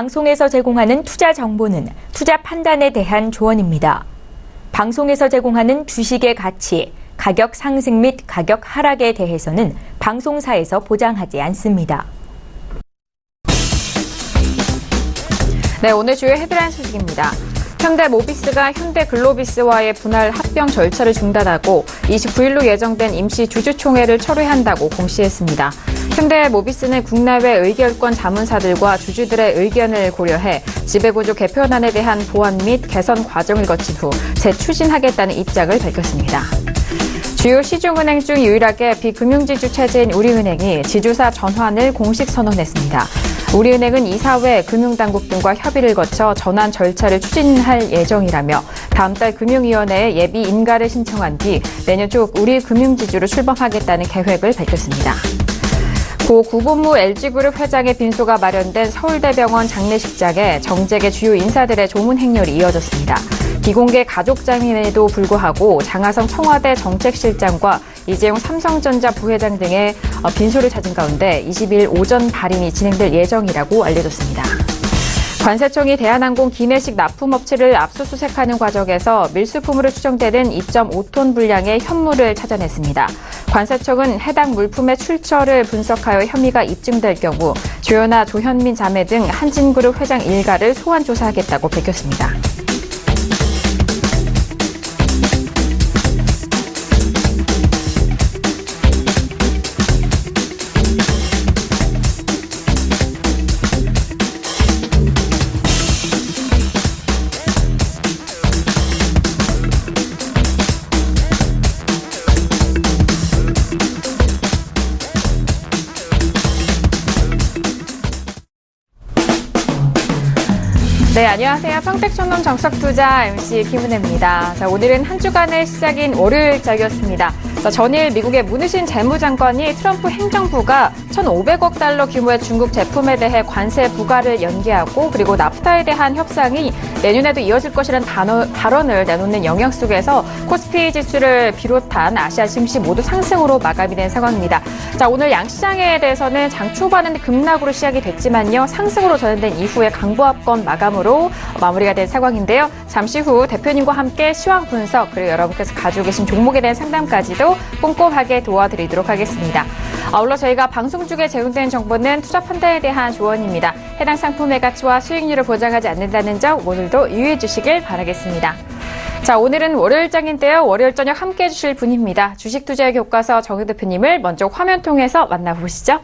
방송에서 제공하는 투자 정보는 투자 판단에 대한 조언입니다. 방송에서 제공하는 주식의 가치, 가격 상승 및 가격 하락에 대해서는 방송사에서 보장하지 않습니다. 네, 오늘 주요 헤드라인 소식입니다. 현대모비스가 현대글로비스와의 분할 합병 절차를 중단하고 29일로 예정된 임시 주주총회를 철회한다고 공시했습니다. 현대모비스는 국내외 의결권 자문사들과 주주들의 의견을 고려해 지배구조 개편안에 대한 보완 및 개선 과정을 거친 후 재추진하겠다는 입장을 밝혔습니다. 주요 시중은행 중 유일하게 비금융지주 체제인 우리은행이 지주사 전환을 공식 선언했습니다. 우리은행은 이사회, 금융당국 등과 협의를 거쳐 전환 절차를 추진할 예정이라며 다음 달 금융위원회에 예비 인가를 신청한 뒤 내년 초 우리금융지주로 출범하겠다는 계획을 밝혔습니다. 고 구본무 LG그룹 회장의 빈소가 마련된 서울대병원 장례식장에 정재계 주요 인사들의 조문 행렬이 이어졌습니다. 비공개 가족장임에도 불구하고 장하성 청와대 정책실장과 이재용 삼성전자 부회장 등의 빈소를 찾은 가운데 20일 오전 발인이 진행될 예정이라고 알려졌습니다. 관세청이 대한항공 기내식 납품업체를 압수수색하는 과정에서 밀수품으로 추정되는 2.5톤 분량의 현물을 찾아냈습니다. 관세청은 해당 물품의 출처를 분석하여 혐의가 입증될 경우 조현아, 조현민 자매 등 한진그룹 회장 일가를 소환 조사하겠다고 밝혔습니다. 네, 안녕하세요. 평택촌놈 정석투자 MC 김은혜입니다. 자, 오늘은 한 주간의 시작인 월요일장이었습니다. 자, 전일 미국의 문희신 재무장관이 트럼프 행정부가 1,500억 달러 규모의 중국 제품에 대해 관세 부과를 연기하고 그리고 나프타에 대한 협상이 내년에도 이어질 것이라는 발언을 내놓는 영향 속에서 코스피 지수를 비롯한 아시아 증시 모두 상승으로 마감이 된 상황입니다. 자, 오늘 양시장에 대해서는 장 초반은 급락으로 시작이 됐지만요. 상승으로 전환된 이후에 강보합권 마감으로 마무리가 된 상황인데요. 잠시 후 대표님과 함께 시황 분석 그리고 여러분께서 가지고 계신 종목에 대한 상담까지도 꼼꼼하게 도와드리도록 하겠습니다. 아울러 저희가 방송 중에 제공되는 정보는 투자 판단에 대한 조언입니다. 해당 상품의 가치와 수익률을 보장하지 않는다는 점 오늘도 유의해 주시길 바라겠습니다. 자, 오늘은 월요일장인데요. 월요일 저녁 함께해 주실 분입니다. 주식 투자의 교과서 정유 대표님을 먼저 화면 통해서 만나보시죠.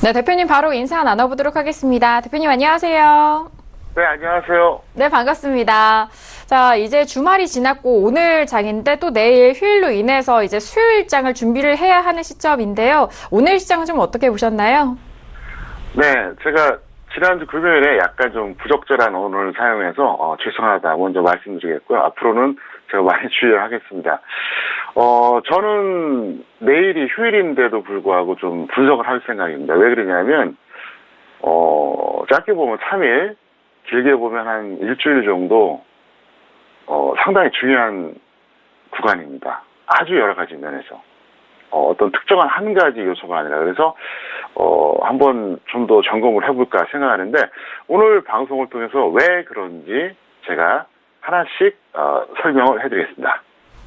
네, 대표님 바로 인사 나눠보도록 하겠습니다. 대표님 안녕하세요. 네, 안녕하세요. 네, 반갑습니다. 자, 이제 주말이 지났고 오늘 장인데 또 내일 휴일로 인해서 이제 수요일장을 준비를 해야 하는 시점인데요. 오늘 시장은 좀 어떻게 보셨나요? 네, 제가 지난주 금요일에 약간 좀 부적절한 언어를 사용해서 죄송하다 먼저 말씀드리겠고요. 앞으로는 제가 많이 주의하겠습니다. 저는 내일이 휴일인데도 불구하고 좀 분석을 할 생각입니다. 왜 그러냐면 짧게 보면 3일, 길게 보면 한 일주일 정도 상당히 중요한 구간입니다. 아주 여러 가지 면에서 어떤 특정한 한 가지 요소가 아니라 그래서 한번 좀 더 점검을 해볼까 생각하는데 오늘 방송을 통해서 왜 그런지 제가 하나씩 설명을 해드리겠습니다.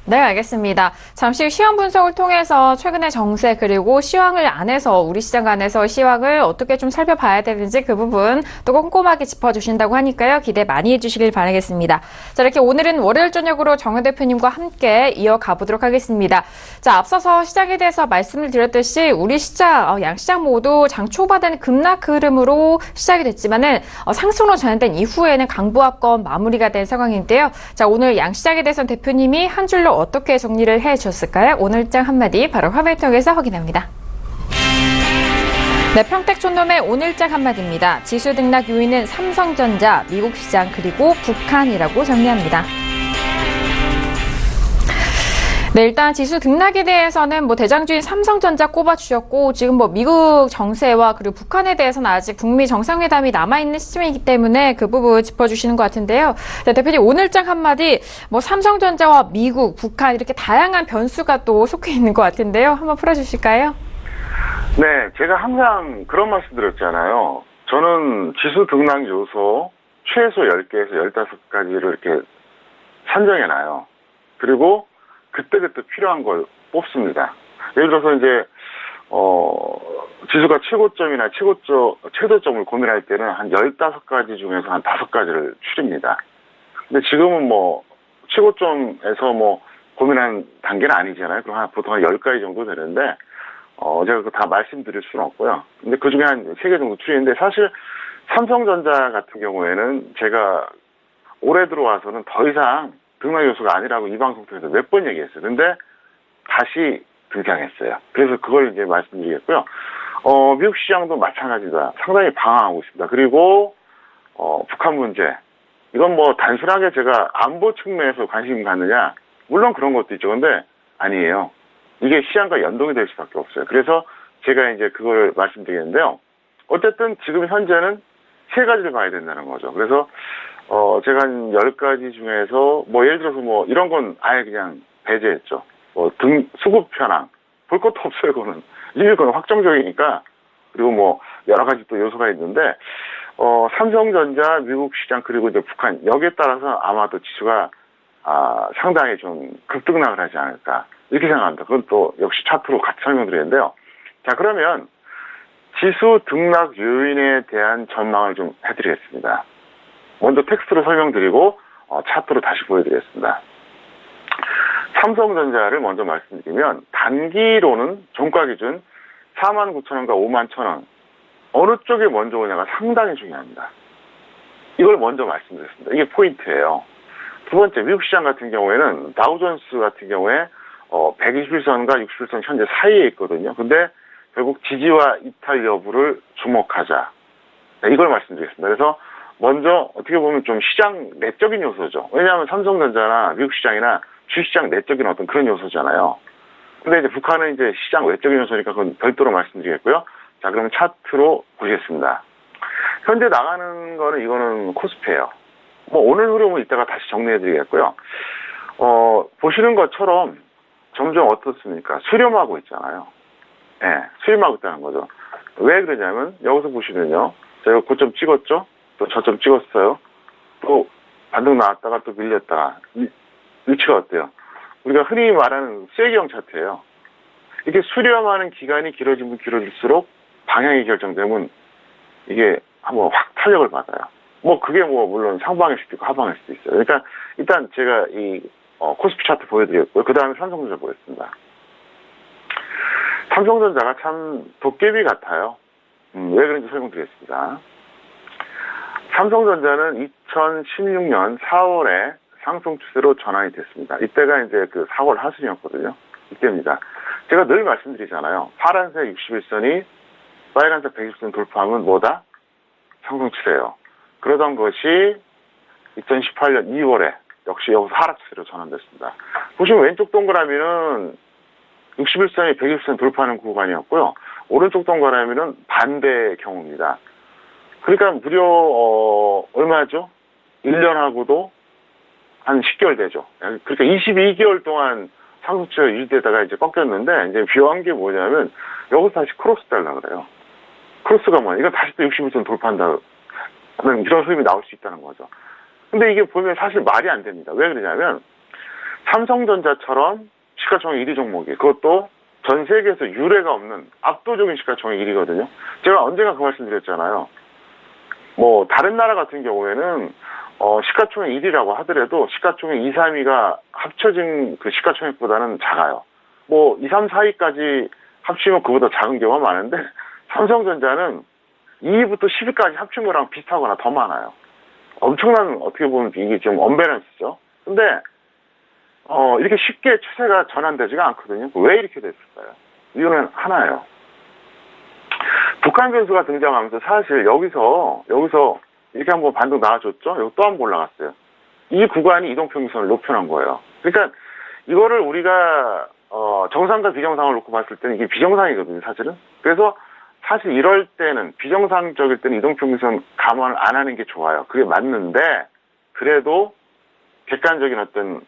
네, 알겠습니다. 잠시 시황 분석을 통해서 최근의 정세 그리고 시황을 안에서 우리 시장 안에서 시황을 어떻게 좀 살펴봐야 되는지 그 부분 또 꼼꼼하게 짚어주신다고 하니까요. 기대 많이 해주시길 바라겠습니다. 자, 이렇게 오늘은 월요일 저녁으로 정유 대표님과 함께 이어가 보도록 하겠습니다. 자, 앞서서 시장에 대해서 말씀을 드렸듯이 우리 시장, 양시장 모두 장 초반에는 급락 흐름으로 시작이 됐지만은 상승으로 전환된 이후에는 강보합권 마무리가 된 상황인데요. 자, 오늘 양시장에 대해서는 대표님이 한 줄로 어떻게 정리를 해주셨을까요? 오늘장 한마디 바로 화면 통해서 확인합니다. 네, 평택촌놈의 오늘장 한마디입니다. 지수 등락 요인은 삼성전자, 미국 시장 그리고 북한이라고 정리합니다. 네, 일단 지수 등락에 대해서는 뭐 대장주인 삼성전자 꼽아주셨고, 지금 뭐 미국 정세와 그리고 북한에 대해서는 아직 북미 정상회담이 남아있는 시점이기 때문에 그 부분 짚어주시는 것 같은데요. 네, 대표님 오늘장 한마디, 뭐 삼성전자와 미국, 북한 이렇게 다양한 변수가 또 속해 있는 것 같은데요. 한번 풀어주실까요? 네, 제가 항상 그런 말씀 드렸잖아요. 저는 지수 등락 요소 최소 10개에서 15가지를 이렇게 산정해놔요. 그리고 그때그때 필요한 걸 뽑습니다. 예를 들어서 이제, 지수가 최고점이나 최저점을 고민할 때는 한 15가지 중에서 한 5가지를 추립니다. 근데 지금은 뭐, 최고점에서 뭐, 고민한 단계는 아니잖아요. 그럼 보통 한 10가지 정도 되는데, 제가 그거 다 말씀드릴 수는 없고요. 근데 그 중에 한 3개 정도 추리는데, 사실 삼성전자 같은 경우에는 제가 올해 들어와서는 더 이상 등락 요소가 아니라고 이 방송 통해서 몇 번 얘기했어요. 근데 다시 등장했어요. 그래서 그걸 이제 말씀드리겠고요. 미국 시장도 마찬가지다. 상당히 방황하고 있습니다. 그리고 북한 문제. 이건 뭐 단순하게 제가 안보 측면에서 관심 갖느냐? 물론 그런 것도 있죠. 근데 아니에요. 이게 시장과 연동이 될 수밖에 없어요. 그래서 제가 이제 그걸 말씀드리겠는데요. 어쨌든 지금 현재는 3가지를 봐야 된다는 거죠. 그래서 제가 한 10가지 중에서, 뭐, 예를 들어서 뭐, 이런 건 아예 그냥 배제했죠. 수급 현황. 볼 것도 없어요, 그거는. 이미 그건 확정적이니까. 그리고 뭐, 여러 가지 또 요소가 있는데, 삼성전자, 미국 시장, 그리고 이제 북한, 여기에 따라서 아마도 지수가, 상당히 좀 급등락을 하지 않을까. 이렇게 생각합니다. 그건 또 역시 차트로 같이 설명드리는데요. 자, 그러면 지수 등락 요인에 대한 전망을 좀 해드리겠습니다. 먼저 텍스트로 설명드리고 차트로 다시 보여드리겠습니다. 삼성전자를 먼저 말씀드리면 단기로는 종가 기준 49,000원과 51,000원 어느 쪽이 먼저 오냐가 상당히 중요합니다. 이걸 먼저 말씀드렸습니다. 이게 포인트예요. 두 번째, 미국 시장 같은 경우에는 다우존스 같은 경우에 121선과 61선 현재 사이에 있거든요. 근데 결국 지지와 이탈 여부를 주목하자. 네, 이걸 말씀드리겠습니다. 그래서 먼저 어떻게 보면 좀 시장 내적인 요소죠. 왜냐하면 삼성전자나 미국 시장이나 주시장 내적인 어떤 그런 요소잖아요. 근데 이제 북한은 이제 시장 외적인 요소니까 그건 별도로 말씀드리겠고요. 자, 그럼 차트로 보시겠습니다. 현재 나가는 거는 이거는 코스피예요. 뭐 오늘 흐름은 이따가 다시 정리해드리겠고요. 보시는 것처럼 점점 어떻습니까? 수렴하고 있잖아요. 예, 네, 수렴하고 있다는 거죠. 왜 그러냐면 여기서 보시면요. 제가 고점 찍었죠? 또 저점 찍었어요. 또 반등 나왔다가 또 밀렸다가 위치가 어때요? 우리가 흔히 말하는 쐐기형 차트예요. 이렇게 수렴하는 기간이 길어지면 길어질수록 방향이 결정되면 이게 한번 확 탄력을 받아요. 뭐 그게 뭐 물론 상방일 수도 있고 하방일 수도 있어요. 그러니까 일단 제가 이 코스피 차트 보여드렸고요. 그 다음에 삼성전자 보겠습니다. 삼성전자가 참 도깨비 같아요. 왜 그런지 설명드리겠습니다. 삼성전자는 2016년 4월에 상승 추세로 전환이 됐습니다. 이때가 이제 그 4월 하순이었거든요. 이때입니다. 제가 늘 말씀드리잖아요. 파란색 61선이 빨간색 120선 돌파하면 뭐다? 상승 추세예요. 그러던 것이 2018년 2월에 역시 여기서 하락 추세로 전환됐습니다. 보시면 왼쪽 동그라미는 61선이 120선 돌파하는 구간이었고요. 오른쪽 동그라미는 반대의 경우입니다. 그러니까 무려 얼마죠? 1년하고도 한 10개월 되죠. 그러니까 22개월 동안 상승추세가 유지되다가 이제 꺾였는데 이제 비교한 게 뭐냐면 여기서 다시 크로스 달라 그래요. 크로스가 뭐냐? 이건 다시 또 61선 돌파한다. 이런 흐름이 나올 수 있다는 거죠. 근데 이게 보면 사실 말이 안 됩니다. 왜 그러냐면 삼성전자처럼 시가총액 1위 종목이 그것도 전 세계에서 유례가 없는 압도적인 시가총액 1위거든요. 제가 언젠가 그 말씀 드렸잖아요. 뭐 다른 나라 같은 경우에는 시가총액 1위라고 하더라도 시가총액 2, 3위가 합쳐진 그 시가총액보다는 작아요. 뭐 2, 3, 4위까지 합치면 그보다 작은 경우가 많은데 삼성전자는 2위부터 10위까지 합친 거랑 비슷하거나 더 많아요. 엄청난 어떻게 보면 이게 좀 언밸런스죠. 근데 이렇게 쉽게 추세가 전환되지가 않거든요. 왜 이렇게 됐을까요? 이유는 하나예요. 북한 변수가 등장하면서 사실 여기서 이렇게 한번 반등 나와줬죠? 여기 또 한번 올라갔어요. 이 구간이 이동평균선을 높여놓은 거예요. 그러니까 이거를 우리가 정상과 비정상을 놓고 봤을 때는 이게 비정상이거든요, 사실은. 그래서 사실 이럴 때는 비정상적일 때는 이동평균선 감안을 안 하는 게 좋아요. 그게 맞는데 그래도 객관적인 어떤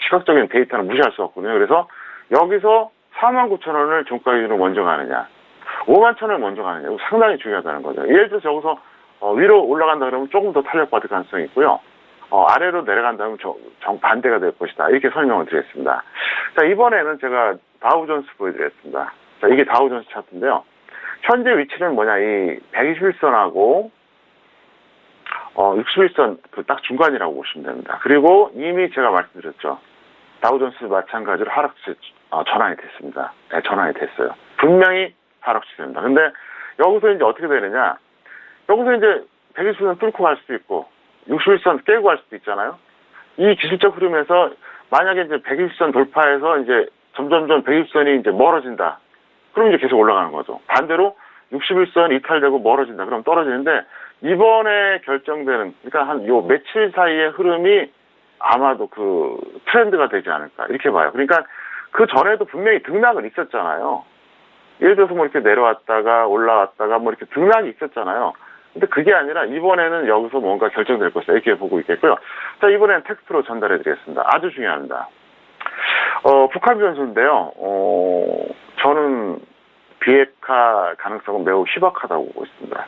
시각적인 데이터는 무시할 수 없거든요. 그래서 여기서 49,000원을 종가 기준으로 먼저 가느냐, 51,000원을 먼저 가느냐, 이거 상당히 중요하다는 거죠. 예를 들어서 여기서 위로 올라간다 그러면 조금 더 탄력받을 가능성이 있고요. 아래로 내려간다면 정반대가 될 것이다. 이렇게 설명을 드리겠습니다. 자, 이번에는 제가 다우존스 보여드리겠습니다. 자, 이게 다우존스 차트인데요. 현재 위치는 뭐냐, 이 121선하고 61선 그 딱 중간이라고 보시면 됩니다. 그리고 이미 제가 말씀드렸죠. 다우존스 마찬가지로 하락세 전환이 됐습니다. 네, 전환이 됐어요. 분명히 하락세입니다. 근데 여기서 이제 어떻게 되느냐? 여기서 이제 121선 뚫고 갈 수도 있고 61선 깨고 갈 수도 있잖아요. 이 기술적 흐름에서 만약에 이제 121선 돌파해서 이제 점점점 121선이 이제 멀어진다. 그럼 이제 계속 올라가는 거죠. 반대로 61선 이탈되고 멀어진다. 그럼 떨어지는데 이번에 결정되는, 그러니까 한 요 며칠 사이의 흐름이 아마도 그 트렌드가 되지 않을까 이렇게 봐요. 그러니까 그 전에도 분명히 등락은 있었잖아요. 예를 들어서 뭐 이렇게 내려왔다가 올라왔다가 뭐 이렇게 등락이 있었잖아요. 근데 그게 아니라 이번에는 여기서 뭔가 결정될 것이다 이렇게 보고 있겠고요. 자, 이번에는 텍스트로 전달해 드리겠습니다. 아주 중요합니다. 북한 변수인데요. 저는 비핵화 가능성은 매우 희박하다고 보고 있습니다.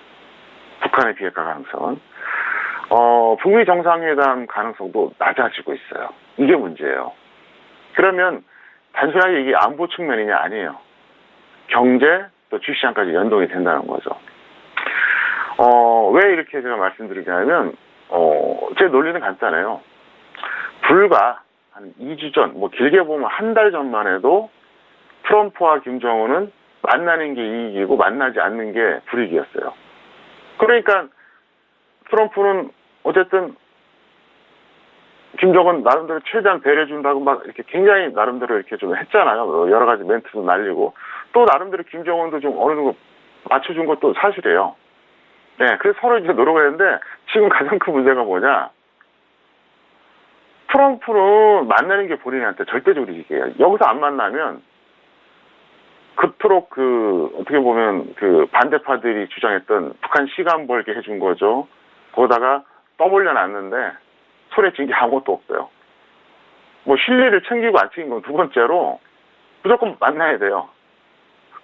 북한의 비핵화 가능성은. 북미 정상회담 가능성도 낮아지고 있어요. 이게 문제예요. 그러면 단순하게 이게 안보 측면이냐? 아니에요. 경제 또 주시장까지 연동이 된다는 거죠. 왜 이렇게 제가 말씀드리냐면, 제 논리는 간단해요. 불과 한 2주 전, 뭐 길게 보면 한 달 전만 해도 트럼프와 김정은은 만나는 게 이익이고 만나지 않는 게 불이익이었어요. 그러니까 트럼프는 어쨌든 김정은 나름대로 최대한 배려준다고 막 이렇게 굉장히 나름대로 이렇게 좀 했잖아요. 여러 가지 멘트도 날리고 또 나름대로 김정은도 좀 어느 정도 맞춰준 것도 사실이에요. 네, 그래서 서로 이제 노력을 했는데 지금 가장 큰 문제가 뭐냐? 트럼프는 만나는 게 본인한테 절대적으로 이익이에요. 여기서 안 만나면 그토록 어떻게 보면 반대파들이 주장했던 북한 시간 벌게 해준 거죠. 거기다가 떠벌려 놨는데 손에 쥔 게 아무것도 없어요. 뭐 실리를 챙기고 안 챙긴 건 두 번째로 무조건 만나야 돼요.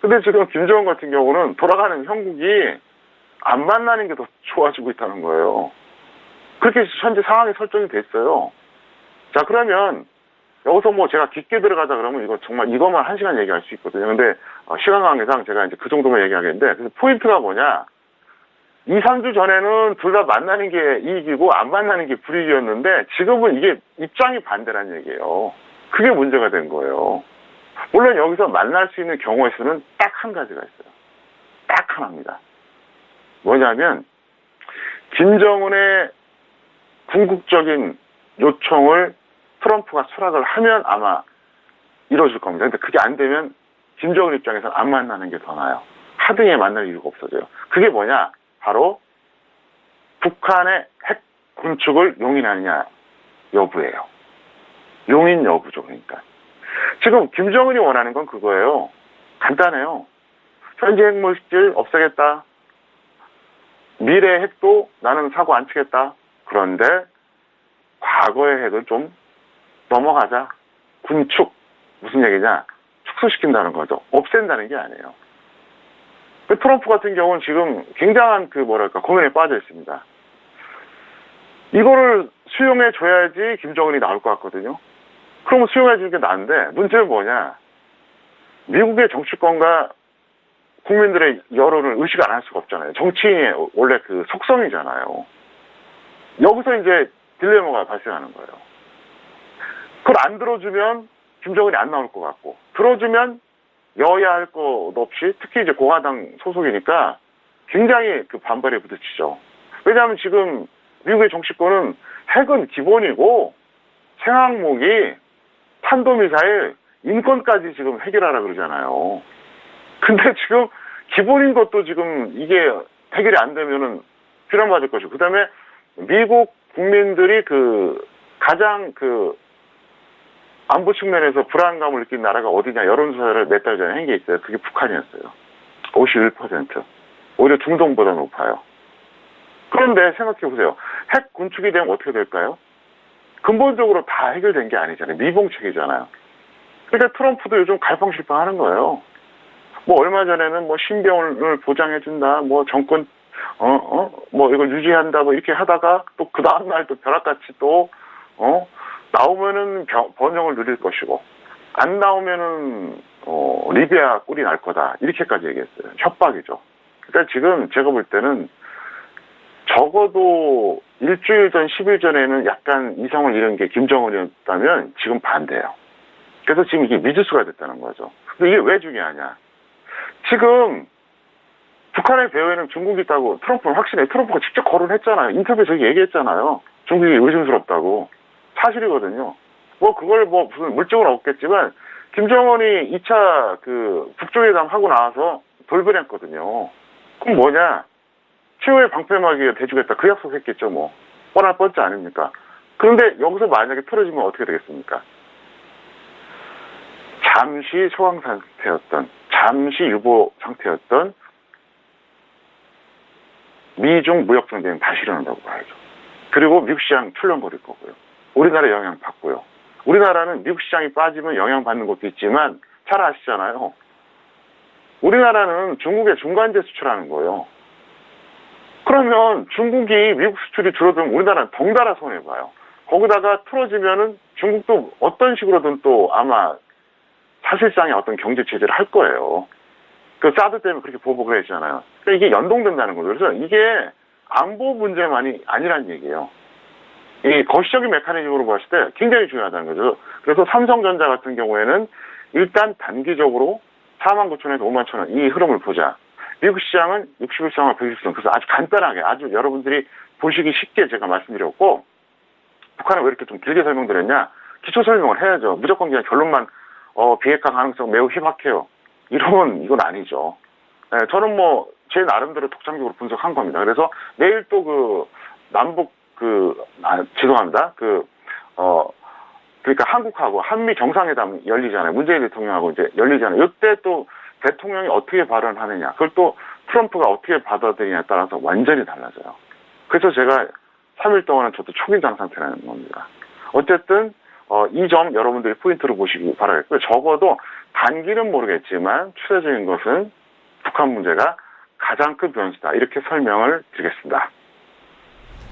근데 지금 김정은 같은 경우는 돌아가는 형국이 안 만나는 게 더 좋아지고 있다는 거예요. 그렇게 현재 상황이 설정이 됐어요. 자, 그러면 여기서 뭐 제가 깊게 들어가자 그러면 이거 정말 이것만 1시간 얘기할 수 있거든요. 근데 시간 관계상 제가 이제 그 정도만 얘기하겠는데, 그래서 포인트가 뭐냐? 2, 3주 전에는 둘 다 만나는 게 이익이고 안 만나는 게 불이익이었는데 지금은 이게 입장이 반대란 얘기예요. 그게 문제가 된 거예요. 물론 여기서 만날 수 있는 경우의 수는 딱 한 가지가 있어요. 딱 하나입니다. 뭐냐면 김정은의 궁극적인 요청을 트럼프가 수락을 하면 아마 이루어질 겁니다. 근데 그게 안 되면 김정은 입장에서는 안 만나는 게 더 나아요. 하등에 만날 이유가 없어져요. 그게 뭐냐? 바로 북한의 핵 군축을 용인하느냐 여부예요. 용인 여부죠. 그러니까 지금 김정은이 원하는 건 그거예요. 간단해요. 현재 핵물질 없애겠다. 미래 핵도 나는 사고 안 치겠다. 그런데 과거의 핵은 좀 넘어가자. 군축. 무슨 얘기냐? 축소시킨다는 거죠. 없앤다는 게 아니에요. 트럼프 같은 경우는 지금 굉장한 고민에 빠져 있습니다. 이거를 수용해 줘야지 김정은이 나올 것 같거든요. 그러면 수용해 주는 게 나은데 문제는 뭐냐? 미국의 정치권과 국민들의 여론을 의식 안 할 수가 없잖아요. 정치인의 원래 속성이잖아요. 여기서 이제 딜레마가 발생하는 거예요. 그걸 안 들어주면 김정은이 안 나올 것 같고, 들어주면 여야 할 것 없이, 특히 이제 공화당 소속이니까 굉장히 반발에 부딪히죠. 왜냐하면 지금 미국의 정치권은 핵은 기본이고 생항목이 탄도미사일, 인권까지 지금 해결하라 그러잖아요. 근데 지금 기본인 것도 지금 이게 해결이 안 되면은 비난받을 것이고, 그 다음에 미국 국민들이 가장 안보 측면에서 불안감을 느낀 나라가 어디냐 여론조사를 몇 달 전에 한 게 있어요. 그게 북한이었어요. 51%. 오히려 중동보다 높아요. 그런데 생각해보세요. 핵 군축이 되면 어떻게 될까요? 근본적으로 다 해결된 게 아니잖아요. 미봉책이잖아요. 그러니까 트럼프도 요즘 갈팡질팡 하는 거예요. 뭐 얼마 전에는 뭐 신병을 보장해준다, 뭐 정권 뭐 이걸 유지한다, 뭐 이렇게 하다가 또 그 다음날 또 벼락같이 또 나오면은 번영을 누릴 것이고 안 나오면은 리비아 꿀이 날 거다 이렇게까지 얘기했어요. 협박이죠. 그러니까 지금 제가 볼 때는 적어도 일주일 전, 10일 전에는 약간 이성을 잃은 게 김정은이었다면 지금 반대예요. 그래서 지금 이게 미지수가 됐다는 거죠. 근데 이게 왜 중요하냐? 지금 북한의 배후에는 중국이 있다고 트럼프는 확신해. 트럼프가 직접 거론했잖아요. 인터뷰에서 얘기했잖아요. 중국이 의심스럽다고. 사실이거든요. 뭐 그걸 뭐 무슨 물증은 없겠지만 김정은이 2차 그 북중회담 하고 나와서 돌변했거든요. 그럼 뭐냐? 최후의 방패막이에 대주겠다. 그 약속했겠죠, 뭐. 뻔할 뻔치 아닙니까? 그런데 여기서 만약에 틀어지면 어떻게 되겠습니까? 잠시 소강 상태였던, 잠시 유보 상태였던 미중 무역 전쟁은 다시 일어난다고 봐야죠. 그리고 미국 시장 출렁거릴 거고요. 우리나라 영향 받고요. 우리나라는 미국 시장이 빠지면 영향받는 것도 있지만 잘 아시잖아요. 우리나라는 중국에 중간재 수출하는 거예요. 그러면 중국이 미국 수출이 줄어들면 우리나라는 덩달아 손해봐요. 거기다가 틀어지면은 중국도 어떤 식으로든 또 아마 사실상의 어떤 경제 제재를 할 거예요. 그 사드 때문에 그렇게 보복을 했잖아요. 그러니까 이게 연동된다는 거죠. 그래서 이게 안보 문제만이 아니란 얘기예요. 이 거시적인 메커니즘으로 봤을 때 굉장히 중요하다는 거죠. 그래서 삼성전자 같은 경우에는 일단 단기적으로 49,000원에서 51,000원 이 흐름을 보자. 미국 시장은 61선과 120선. 그래서 아주 간단하게, 아주 여러분들이 보시기 쉽게 제가 말씀드렸고, 북한은 왜 이렇게 좀 길게 설명드렸냐? 기초 설명을 해야죠. 무조건 그냥 결론만, 비핵화 가능성 매우 희박해요. 이러면 이건 아니죠. 네, 저는 뭐, 제 나름대로 독창적으로 분석한 겁니다. 그래서 내일 또 남북 죄송합니다. 그러니까 한국하고 한미 정상회담 열리잖아요. 문재인 대통령하고 이제 열리잖아요. 이때 또 대통령이 어떻게 발언하느냐, 그걸 또 트럼프가 어떻게 받아들이냐에 따라서 완전히 달라져요. 그래서 제가 3일 동안은 저도 초긴장 상태라는 겁니다. 어쨌든 이 점 여러분들이 포인트로 보시기 바라겠고요. 적어도 단기는 모르겠지만 추세적인 것은 북한 문제가 가장 큰 변수다. 이렇게 설명을 드리겠습니다.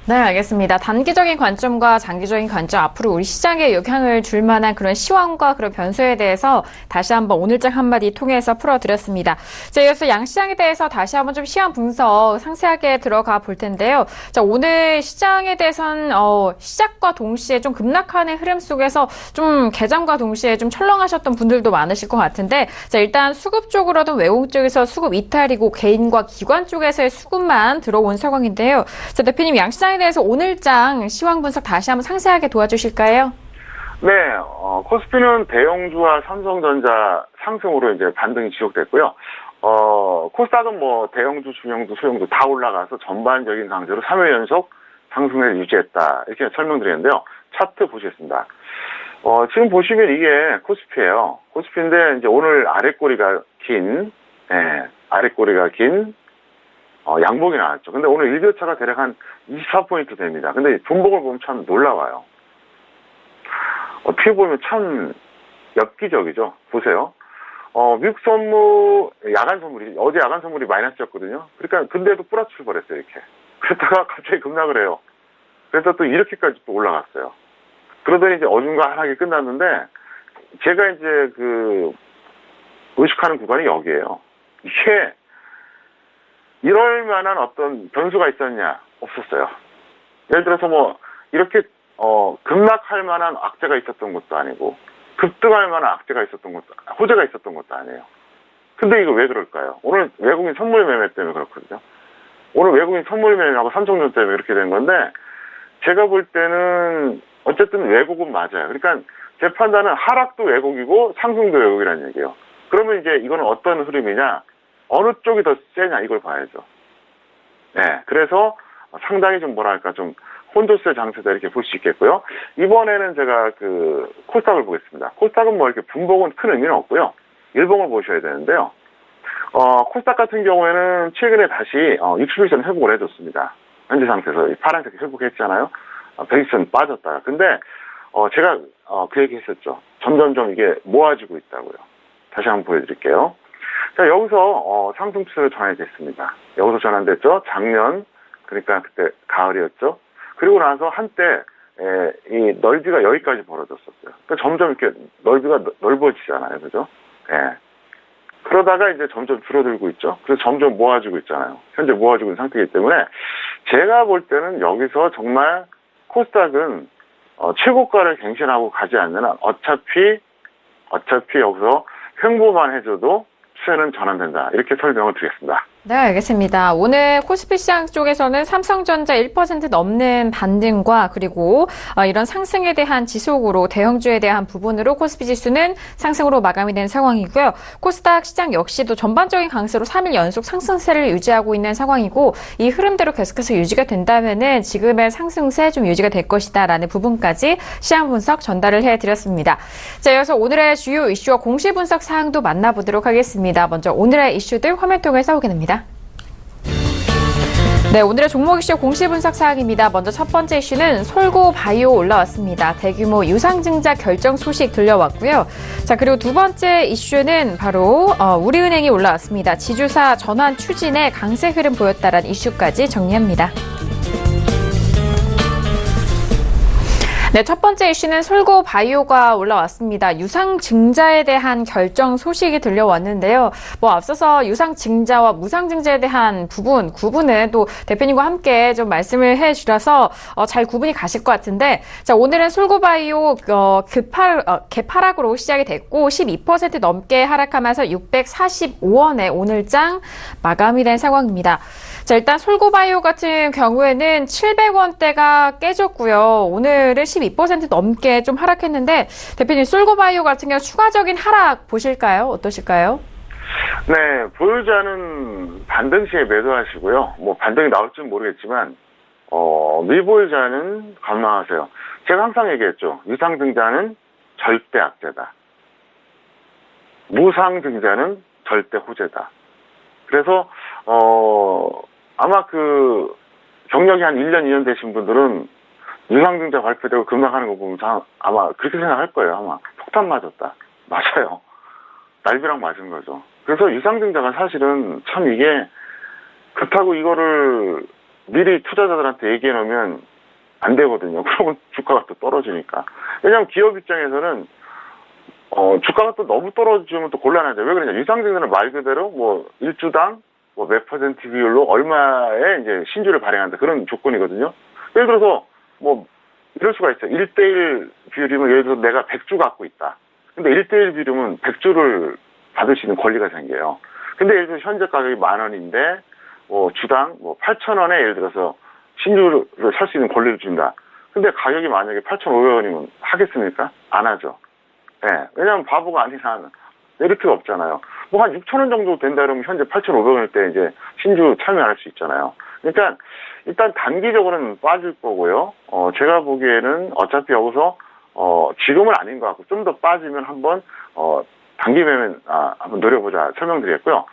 네, 알겠습니다. 단기적인 관점과 장기적인 관점, 앞으로 우리 시장에 영향을 줄 만한 그런 시황과 그런 변수에 대해서 다시 한번 오늘장 한마디 통해서 풀어드렸습니다. 자, 이어서 양시장에 대해서 다시 한번 좀 시황 분석 상세하게 들어가 볼 텐데요. 자, 오늘 시장에 대해서는 시작과 동시에 좀 급락하는 흐름 속에서 좀 개장과 동시에 좀 철렁하셨던 분들도 많으실 것 같은데, 자, 일단 수급 쪽으로든 외국 쪽에서 수급 이탈이고 개인과 기관 쪽에서의 수급만 들어온 상황인데요. 자, 대표님 양시장에 대해서 오늘장 시황 분석 다시 한번 상세하게 도와주실까요? 네, 코스피는 대형주와 삼성전자 상승으로 이제 반등이 지속됐고요. 코스닥은 뭐 대형주, 중형주, 소형주 다 올라가서 전반적인 강세로 3회 연속 상승을 유지했다. 이렇게 설명드리는데요. 차트 보시겠습니다. 지금 보시면 이게 코스피예요. 코스피인데 이제 오늘 아랫꼬리가 긴 양봉이 나왔죠. 근데 오늘 일교차가 대략 한 24포인트 됩니다. 근데 분봉을 보면 참 놀라워요. 어떻게 보면 참 엽기적이죠. 보세요. 미국 선물, 어제 야간 선물이 마이너스였거든요. 그러니까, 근데도 뿌라쳐 버렸어요, 이렇게. 그러다가 갑자기 급락을 해요. 그래서 또 이렇게까지 또 올라갔어요. 그러더니 이제 어중간하게 끝났는데, 제가 이제 의식하는 구간이 여기에요. 이게, 이럴 만한 어떤 변수가 있었냐? 없었어요. 예를 들어서 뭐, 이렇게, 급락할 만한 악재가 있었던 것도 아니고, 급등할 만한 호재가 있었던 것도 아니에요. 근데 이거 왜 그럴까요? 오늘 외국인 선물 매매 때문에 그렇거든요. 오늘 외국인 선물 매매하고 삼성전 때문에 이렇게 된 건데, 제가 볼 때는, 어쨌든 왜곡은 맞아요. 그러니까, 제 판단은 하락도 왜곡이고, 상승도 왜곡이라는 얘기예요. 그러면 이제 이거는 어떤 흐름이냐? 어느 쪽이 더 세냐 이걸 봐야죠. 네, 그래서 상당히 좀 뭐랄까 좀 혼조세 장세다 이렇게 볼 수 있겠고요. 이번에는 제가 그 코스닥을 보겠습니다. 코스닥은 뭐 이렇게 분봉은 큰 의미는 없고요. 일봉을 보셔야 되는데요. 코스닥 같은 경우에는 최근에 다시 60일선 회복을 해줬습니다. 현재 상태에서 파란색 회복했잖아요. 120선 빠졌다가. 근데 제가 그 얘기 했었죠. 점점점 이게 모아지고 있다고요. 다시 한번 보여드릴게요. 자, 여기서 상승 추세로 전환됐습니다. 여기서 전환됐죠. 작년, 그러니까 그때 가을이었죠. 그리고 나서 한때 이 넓이가 여기까지 벌어졌었어요. 그러니까 점점 이렇게 넓이가 넓어지잖아요. 그죠? 예. 그러다가 이제 점점 줄어들고 있죠. 그래서 점점 모아지고 있잖아요. 현재 모아지고 있는 상태이기 때문에 제가 볼 때는 여기서 정말 코스닥은 최고가를 갱신하고 가지 않는 한 어차피 여기서 횡보만 해줘도 추세는 전환된다. 이렇게 설명을 드리겠습니다. 네, 알겠습니다. 오늘 코스피 시장 쪽에서는 삼성전자 1% 넘는 반등과 그리고 이런 상승에 대한 지속으로 대형주에 대한 부분으로 코스피 지수는 상승으로 마감이 된 상황이고요. 코스닥 시장 역시도 전반적인 강세로 3일 연속 상승세를 유지하고 있는 상황이고 이 흐름대로 계속해서 유지가 된다면은 지금의 상승세 좀 유지가 될 것이다라는 부분까지 시장 분석 전달을 해드렸습니다. 자, 이어서 오늘의 주요 이슈와 공시 분석 사항도 만나보도록 하겠습니다. 먼저 오늘의 이슈들 화면 통해서 확인합니다. 네, 오늘의 종목 이슈 공시 분석 사항입니다. 먼저 첫 번째 이슈는 솔고 바이오 올라왔습니다. 대규모 유상증자 결정 소식 들려왔고요. 자, 그리고 두 번째 이슈는 바로 우리은행이 올라왔습니다. 지주사 전환 추진에 강세 흐름 보였다라는 이슈까지 정리합니다. 네, 첫 번째 이슈는 솔고 바이오가 올라왔습니다. 유상증자에 대한 결정 소식이 들려왔는데요. 앞서서 유상증자와 무상증자에 대한 구분은 또 대표님과 함께 좀 말씀을 해주셔서 잘 구분이 가실 것 같은데, 자, 오늘은 솔고 바이오 개파락으로 시작이 됐고 12% 넘게 하락하면서 645원에 오늘장 마감이 된 상황입니다. 자, 일단 솔고 바이오 같은 경우에는 700원대가 깨졌고요. 오늘은 12% 넘게 좀 하락했는데 대표님 솔고 바이오 같은 경우 추가적인 하락 보실까요? 어떠실까요? 네, 보이지 않은 반등 시에 매도하시고요. 뭐 반등이 나올지는 모르겠지만 미보이지 않은 관망하세요. 제가 항상 얘기했죠. 유상증자는 절대 악재다. 무상증자는 절대 호재다. 그래서 아마 그 경력이 한 1년, 2년 되신 분들은 유상증자 발표되고 금방 하는 거 보면 아마 그렇게 생각할 거예요. 아마 폭탄 맞았다. 맞아요. 날벼락 맞은 거죠. 그래서 유상증자가 사실은 참 이게 그렇다고 이거를 미리 투자자들한테 얘기해 놓으면 안 되거든요. 그러면 주가가 또 떨어지니까. 왜냐하면 기업 입장에서는 주가가 또 너무 떨어지면 또 곤란하죠. 왜 그러냐. 유상증자는 말 그대로 뭐 일주당 몇 퍼센트 비율로 얼마의 이제 신주를 발행한다. 그런 조건이거든요. 예를 들어서 뭐 이럴 수가 있어요. 1대1 비율이면 예를 들어서 내가 100주 갖고 있다. 근데 1대1 비율이면 100주를 받을 수 있는 권리가 생겨요. 근데 예를 들어서 현재 가격이 10,000원인데 주당 8,000원에 예를 들어서 신주를 살 수 있는 권리를 준다. 근데 가격이 만약에 8,500원이면 하겠습니까? 안 하죠. 네. 왜냐하면 바보가 아니라 메리트가 없잖아요. 뭐 한 6,000원 정도 된다 그러면 현재 8,500원일 때 이제 신주 참여할 수 있잖아요. 그러니까 일단 단기적으로는 빠질 거고요. 제가 보기에는 어차피 여기서 지금은 아닌 것 같고 좀 더 빠지면 한번 단기 매매는 한번 노려보자 설명드리겠고요.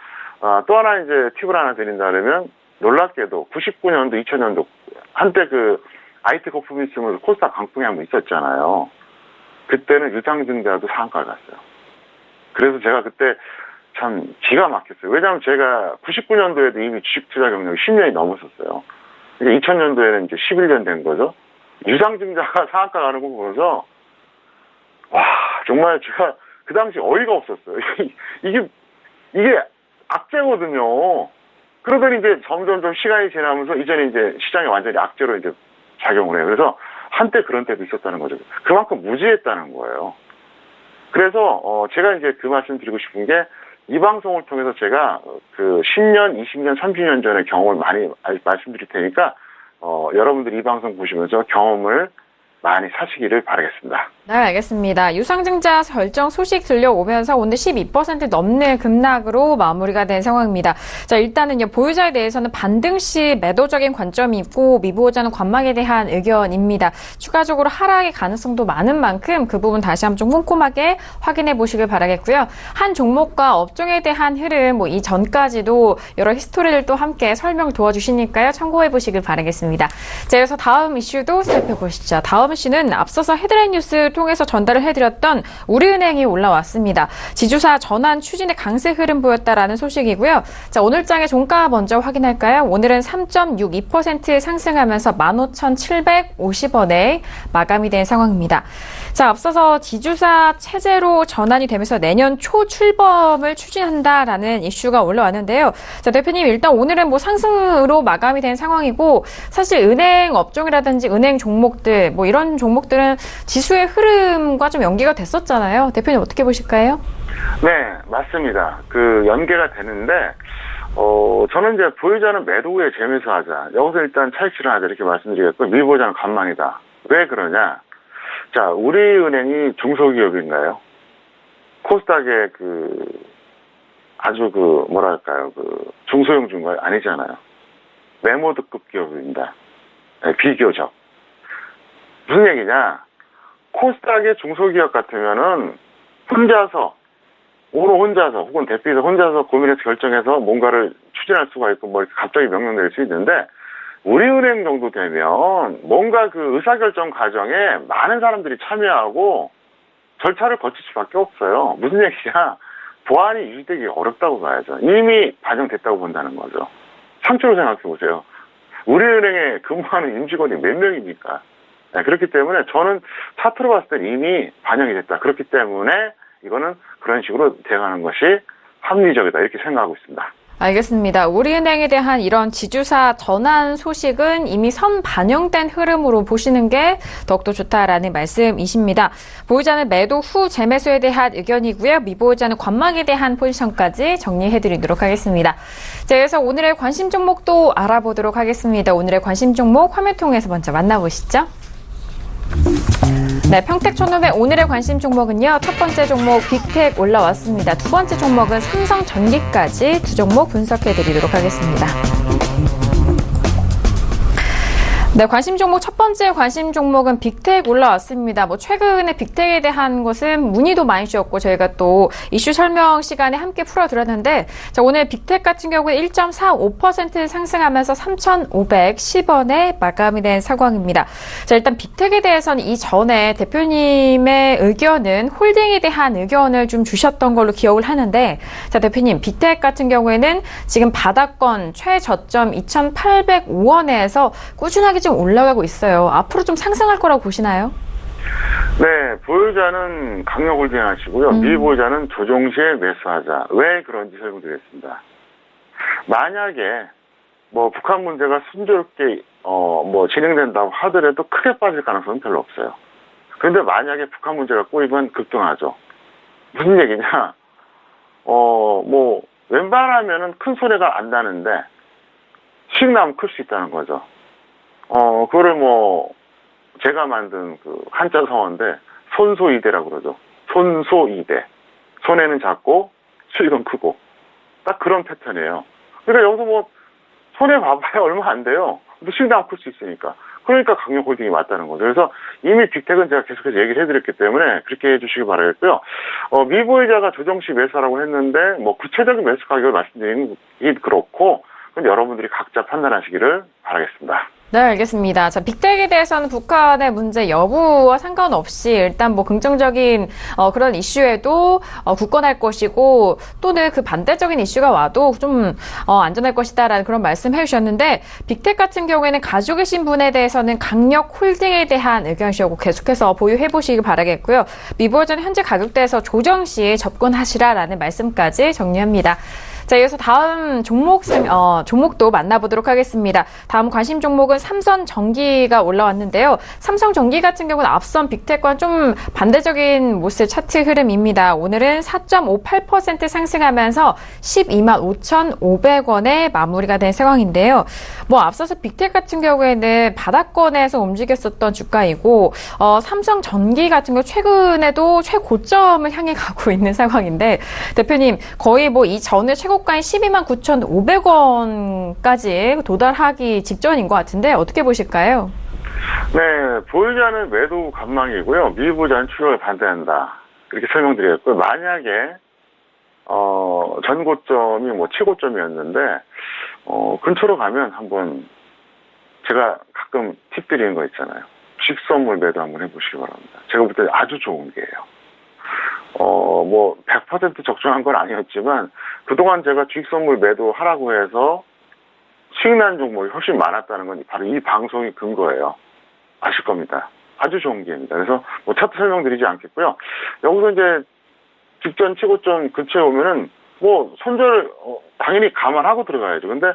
또 하나 이제 팁을 하나 드린다 그러면 놀랍게도 99년도, 2000년도 한때 그 IT 거품이 있으면서 코스닥 강풍이 한번 있었잖아요. 그때는 유상증자도 상한가를 갔어요. 그래서 제가 그때 참 기가 막혔어요. 왜냐하면 제가 99년도에도 이미 주식 투자 경력이 10년이 넘었었어요. 그러니까 2000년도에는 이제 11년 된 거죠. 유상증자가 상한가 가는 거 보면서 와 정말 제가 그 당시 어이가 없었어요. 이게 악재거든요. 그러더니 이제 점점 시간이 지나면서 이제는 이제 시장이 완전히 악재로 이제 작용을 해요. 그래서 한때 그런 때도 있었다는 거죠. 그만큼 무지했다는 거예요. 그래서 제가 이제 그 말씀 드리고 싶은 게 이 방송을 통해서 제가 그 10년, 20년, 30년 전의 경험을 많이 말씀드릴 테니까 여러분들이 이 방송 보시면서 경험을 많이 사시기를 바라겠습니다. 네, 알겠습니다. 유상증자 결정 소식 들려오면서 오늘 12% 넘는 급락으로 마무리가 된 상황입니다. 자, 일단은요, 보유자에 대해서는 반등 시 매도적인 관점이 있고 미보호자는 관망에 대한 의견입니다. 추가적으로 하락의 가능성도 많은 만큼 그 부분 다시 한번 좀 꼼꼼하게 확인해 보시길 바라겠고요. 한 종목과 업종에 대한 흐름, 뭐 이전까지도 여러 히스토리를 또 함께 설명 도와주시니까요. 참고해 보시길 바라겠습니다. 자, 그래서 다음 이슈도 살펴보시죠. 다음 이슈는 앞서서 헤드라인 뉴스 통해서 전달을 해드렸던 우리은행이 올라왔습니다. 지주사 전환 추진의 강세 흐름 보였다라는 소식이고요. 자, 오늘장의 종가 먼저 확인할까요? 오늘은 3.62% 상승하면서 15,750원에 마감이 된 상황입니다. 자, 앞서서 지주사 체제로 전환이 되면서 내년 초 출범을 추진한다라는 이슈가 올라왔는데요. 자, 대표님, 일단 오늘은 뭐 상승으로 마감이 된 상황이고, 사실 은행 업종이라든지 은행 종목들, 뭐 이런 종목들은 지수의 흐름과 좀 연계가 됐었잖아요. 대표님 어떻게 보실까요? 네, 맞습니다. 그 연계가 되는데, 저는 이제 보유자는 매도 후에 재매수하자. 여기서 일단 차익 실현하자 이렇게 말씀드리겠고, 미보유자는 관망이다. 왜 그러냐? 자, 우리은행이 중소기업인가요? 코스닥의 아주 뭐랄까요, 중소형 중과요? 아니잖아요. 메모드급 기업입니다. 네, 비교적. 무슨 얘기냐? 코스닥의 중소기업 같으면은 혼자서 혹은 대표에서 혼자서 고민해서 결정해서 뭔가를 추진할 수가 있고 뭐 갑자기 명령될 수 있는데 우리은행 정도 되면 뭔가 그 의사결정 과정에 많은 사람들이 참여하고 절차를 거칠 수밖에 없어요. 무슨 얘기냐? 보안이 유지되기 어렵다고 봐야죠. 이미 반영됐다고 본다는 거죠. 상처로 생각해 보세요. 우리은행에 근무하는 임직원이 몇 명입니까? 네, 그렇기 때문에 저는 차트로 봤을 때 이미 반영이 됐다. 그렇기 때문에 이거는 그런 식으로 대응하는 것이 합리적이다. 이렇게 생각하고 있습니다. 알겠습니다. 우리은행에 대한 이런 지주사 전환 소식은 이미 선 반영된 흐름으로 보시는 게 더욱더 좋다라는 말씀이십니다. 보유자는 매도 후 재매수에 대한 의견이고요. 미보유자는 관망에 대한 포지션까지 정리해드리도록 하겠습니다. 자, 그래서 오늘의 관심 종목도 알아보도록 하겠습니다. 오늘의 관심 종목 화면 통해서 먼저 만나보시죠. 네, 평택촌놈의 오늘의 관심 종목은요. 첫 번째 종목 빅텍 올라왔습니다. 두 번째 종목은 삼성전기까지 두 종목 분석해드리도록 하겠습니다. 네, 관심 종목 첫 번째 관심 종목은 빅텍 올라왔습니다. 뭐 최근에 빅텍에 대한 것은 문의도 많이 주셨고 저희가 또 이슈 설명 시간에 함께 풀어드렸는데 자, 오늘 빅텍 같은 경우는 1.45% 상승하면서 3,510원에 마감이 된 상황입니다. 자, 일단 빅텍에 대해서는 이전에 대표님의 의견은 홀딩에 대한 의견을 좀 주셨던 걸로 기억을 하는데 자, 대표님 빅텍 같은 경우에는 지금 바닥권 최저점 2,805원에서 꾸준하게 좀 올라가고 있어요. 앞으로 좀 상승할 거라고 보시나요? 네, 보유자는 강력홀딩 하시고요. 미보유자는 조정 시에 매수하자. 왜 그런지 설명드리겠습니다. 만약에 뭐 북한 문제가 순조롭게 진행된다고 하더라도 크게 빠질 가능성은 별로 없어요. 그런데 만약에 북한 문제가 꼬이면 급등하죠. 무슨 얘기냐? 웬만하면은 큰 소리가 안 나는데 수익 나면 클 수 있다는 거죠. 그거를 제가 만든 한자 성어인데, 손소이대라고 그러죠. 손소이대. 손해는 작고, 수익은 크고. 딱 그런 패턴이에요. 그러니까 여기서 손해 봐봐야 얼마 안 돼요. 근데 수익 나면 클 수 있으니까. 그러니까 강력 홀딩이 맞다는 거죠. 그래서 이미 빅텍은 제가 계속해서 얘기를 해드렸기 때문에 그렇게 해주시기 바라겠고요. 미보유자가 조정 시 매수하라고 했는데, 구체적인 매수 가격을 말씀드리는 게 그렇고, 근데 여러분들이 각자 판단하시기를 바라겠습니다. 네, 알겠습니다. 자, 빅텍에 대해서는 북한의 문제 여부와 상관없이 일단 긍정적인 그런 이슈에도 굳건할 것이고 또는 그 반대적인 이슈가 와도 좀 안전할 것이다라는 그런 말씀해 주셨는데 빅텍 같은 경우에는 가지고 계신 분에 대해서는 강력 홀딩에 대한 의견이시고 계속해서 보유해 보시기 바라겠고요. 미보유자는 현재 가격대에서 조정 시 접근하시라라는 말씀까지 정리합니다. 자, 이어서 다음 종목도 만나보도록 하겠습니다. 다음 관심 종목은 삼성전기가 올라왔는데요. 삼성전기 같은 경우는 앞선 빅텍과는 좀 반대적인 모습 차트 흐름입니다. 오늘은 4.58% 상승하면서 12만 5,500원에 마무리가 된 상황인데요. 앞서서 빅텍 같은 경우에는 바닥권에서 움직였었던 주가이고, 삼성전기 같은 경우 최근에도 최고점을 향해 가고 있는 상황인데, 대표님, 거의 이 전에 최고가인 12만 9,500원까지 도달하기 직전인 것 같은데 어떻게 보실까요? 네, 보이지 않는 매도 관망이고요. 미보지 않은 추격을 반대한다. 이렇게 설명드렸고요. 만약에 전 고점이 최고점이었는데 근처로 가면 한번 제가 가끔 팁 드리는 거 있잖아요. 주식 선물 매도 한번 해보시기 바랍니다. 제가 볼 때 아주 좋은 게예요. 100% 적중한 건 아니었지만 그동안 제가 주식 선물 매도하라고 해서 수익난 종목이 훨씬 많았다는 건 바로 이 방송이 근거예요. 아실 겁니다. 아주 좋은 기회입니다. 그래서 차트 설명드리지 않겠고요. 여기서 이제 직전 최고점 근처에 오면은 손절 당연히 감안하고 들어가야죠. 근데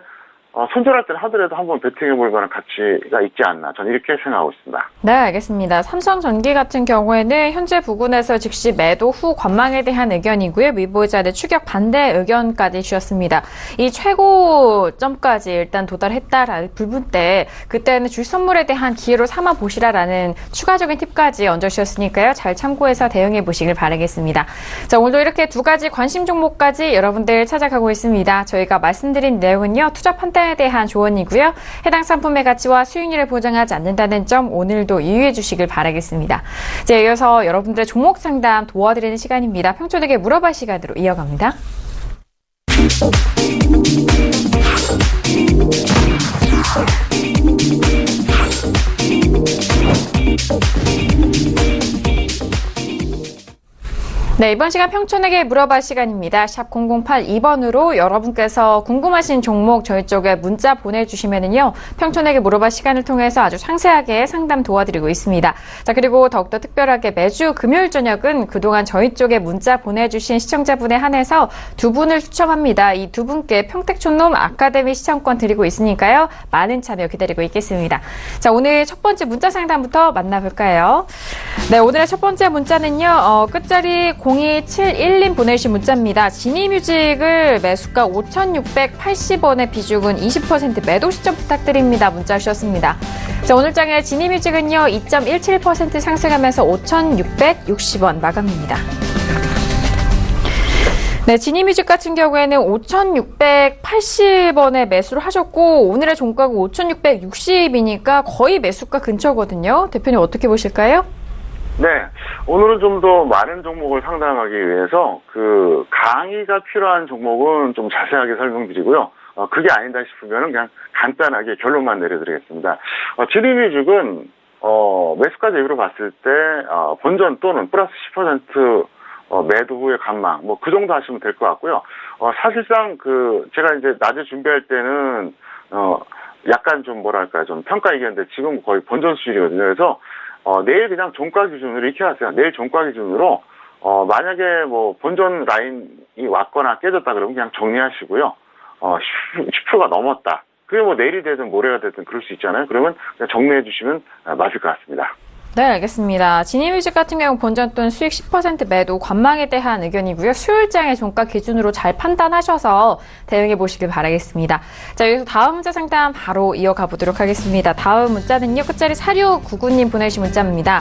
손절할 때는 하더라도 한번 베팅해볼 만한 가치가 있지 않나, 저는 이렇게 생각하고 있습니다. 네, 알겠습니다. 삼성전기 같은 경우에는 현재 부근에서 즉시 매도 후 관망에 대한 의견이고요. 미보자의 추격 반대 의견까지 주셨습니다. 이 최고점까지 일단 도달했다라는 부분 때 그때는 주식 선물에 대한 기회로 삼아 보시라라는 추가적인 팁까지 얹어주셨으니까요. 잘 참고해서 대응해 보시길 바라겠습니다. 자, 오늘도 이렇게 두 가지 관심 종목까지 여러분들 찾아가고 있습니다. 저희가 말씀드린 내용은요, 투자 판단에 대한 조언이고요. 해당 상품의 가치와 수익률을 보장하지 않는다는 점 오늘도 유의해 주시길 바라겠습니다. 자, 이어서 여러분들의 종목 상담 도와드리는 시간입니다. 평촌에게 물어봐 시간으로 이어갑니다. 네, 이번 시간 평촌에게 물어봐 시간입니다. 샵 0082번으로 여러분께서 궁금하신 종목 저희 쪽에 문자 보내주시면은요, 평촌에게 물어봐 시간을 통해서 아주 상세하게 상담 도와드리고 있습니다. 자, 그리고 더욱더 특별하게 매주 금요일 저녁은 그동안 저희 쪽에 문자 보내주신 시청자분에 한해서 두 분을 추첨합니다. 이 두 분께 평택촌놈 아카데미 시청권 드리고 있으니까요, 많은 참여 기다리고 있겠습니다. 자, 오늘 첫 번째 문자 상담부터 만나볼까요? 네, 오늘의 첫 번째 문자는요, 끝자리 0271님 보내주신 문자입니다. 지니뮤직을 매수가 5,680원의 비중은 20% 매도 시점 부탁드립니다. 문자 주셨습니다. 자, 오늘 장의 지니뮤직은요, 2.17% 상승하면서 5,660원 마감입니다. 네, 지니뮤직 같은 경우에는 5,680원에 매수를 하셨고 오늘의 종가가 5,660이니까 거의 매수가 근처거든요. 대표님 어떻게 보실까요? 네, 오늘은 좀 더 많은 종목을 상담하기 위해서 강의가 필요한 종목은 좀 자세하게 설명드리고요. 그게 아니다 싶으면 그냥 간단하게 결론만 내려드리겠습니다. 지니뮤직은 매수가 대비로 봤을 때 본전 또는 플러스 10% 매도 후의 관망, 그 정도 하시면 될 것 같고요. 사실상 제가 이제 낮에 준비할 때는 약간 좀 좀 평가 얘기했는데 지금 거의 본전 수준이거든요. 그래서 내일 그냥 종가 기준으로 이렇게 하세요. 내일 종가 기준으로 만약에 본전 라인이 왔거나 깨졌다 그러면 그냥 정리하시고요. 10%가 넘었다. 그게 내일이 되든 모레가 되든 그럴 수 있잖아요. 그러면 그냥 정리해 주시면 맞을 것 같습니다. 네, 알겠습니다. 지니뮤직 같은 경우 본전 또는 수익 10% 매도 관망에 대한 의견이고요. 수요일장의 종가 기준으로 잘 판단하셔서 대응해 보시길 바라겠습니다. 자, 여기서 다음 문자 상담 바로 이어가 보도록 하겠습니다. 다음 문자는요, 끝자리 4699님 보내주신 문자입니다.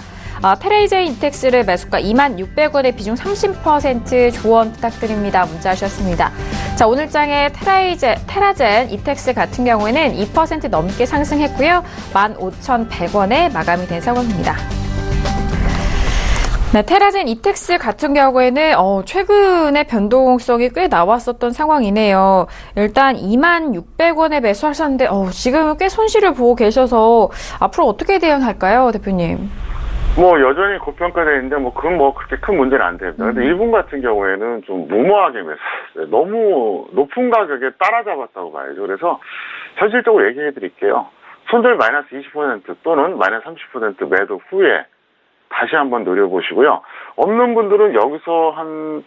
테라이젠 이텍스를 매수가 26,600원의 비중 30% 조언 부탁드립니다. 문자 주셨습니다. 자, 오늘 장의 테라젠 이텍스 같은 경우에는 2% 넘게 상승했고요. 15,100원에 마감이 된 상황입니다. 네, 테라젠 이텍스 같은 경우에는 최근에 변동성이 꽤 나왔었던 상황이네요. 일단 26,600원에 매수하셨는데 지금은 꽤 손실을 보고 계셔서 앞으로 어떻게 대응할까요, 대표님? 여전히 고평가되어 있는데, 그건 그렇게 큰 문제는 안 됩니다. 근데 일본 같은 경우에는 좀 무모하게 매수했어요. 너무 높은 가격에 따라잡았다고 봐야죠. 그래서 현실적으로 얘기해 드릴게요. 손절 마이너스 20% 또는 마이너스 30% 매도 후에 다시 한번 노려보시고요. 없는 분들은 여기서 한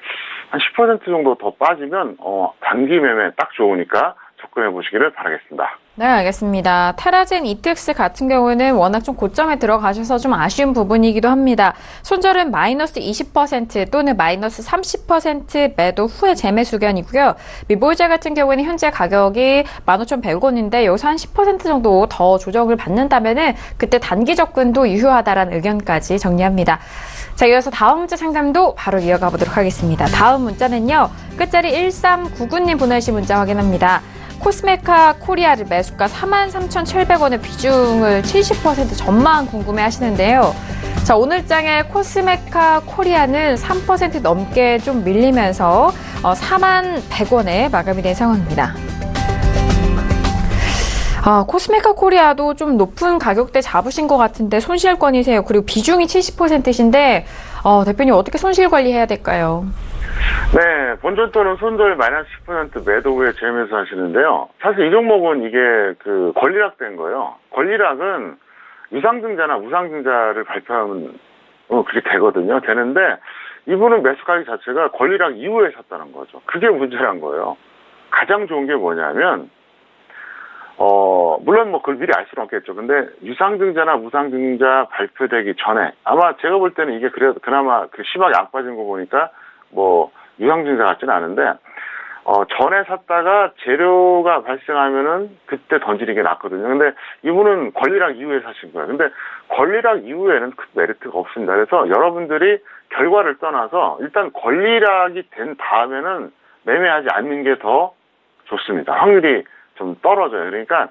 한 10% 정도 더 빠지면 단기 매매 딱 좋으니까 접근해 보시기를 바라겠습니다. 네, 알겠습니다. 테라젠 ETX 같은 경우는 워낙 좀 고점에 들어가셔서 좀 아쉬운 부분이기도 합니다. 손절은 마이너스 20% 또는 마이너스 30% 매도 후에 재매수견이고요. 미보이자 같은 경우는 현재 가격이 15,100원인데 여기서 한 10% 정도 더 조정을 받는다면은 그때 단기 접근도 유효하다라는 의견까지 정리합니다. 자, 이어서 다음 문자 상담도 바로 이어가 보도록 하겠습니다. 다음 문자는요. 끝자리 1399님 보내주신 문자 확인합니다. 코스메카 코리아를 매수가 43,700원의 비중을 70% 전망 궁금해 하시는데요. 자, 오늘장의 코스메카 코리아는 3% 넘게 좀 밀리면서 41,100원에 마감이 된 상황입니다. 코스메카 코리아도 좀 높은 가격대 잡으신 것 같은데 손실권이세요. 그리고 비중이 70%신데 대표님 어떻게 손실 관리해야 될까요? 네, 본전 또는 손절 마이너스 10% 매도 후에 재매수 하시는데요. 사실 이 종목은 이게 권리락된 거예요. 권리락은 유상증자나 무상증자를 발표하면 그게 되거든요. 되는데 이분은 매수 가격 자체가 권리락 이후에 샀다는 거죠. 그게 문제란 거예요. 가장 좋은 게 뭐냐면 물론 그걸 미리 알 수는 없겠죠. 근데 유상증자나 무상증자 발표되기 전에 아마 제가 볼 때는 이게 그나마 심하게 안 빠진 거 보니까 유상증자 같지는 않은데 전에 샀다가 재료가 발생하면은 그때 던지는 게 낫거든요. 근데 이분은 권리락 이후에 사신 거예요. 근데 권리락 이후에는 큰 메리트가 없습니다. 그래서 여러분들이 결과를 떠나서 일단 권리락이 된 다음에는 매매하지 않는 게 더 좋습니다. 확률이 좀 떨어져요. 그러니까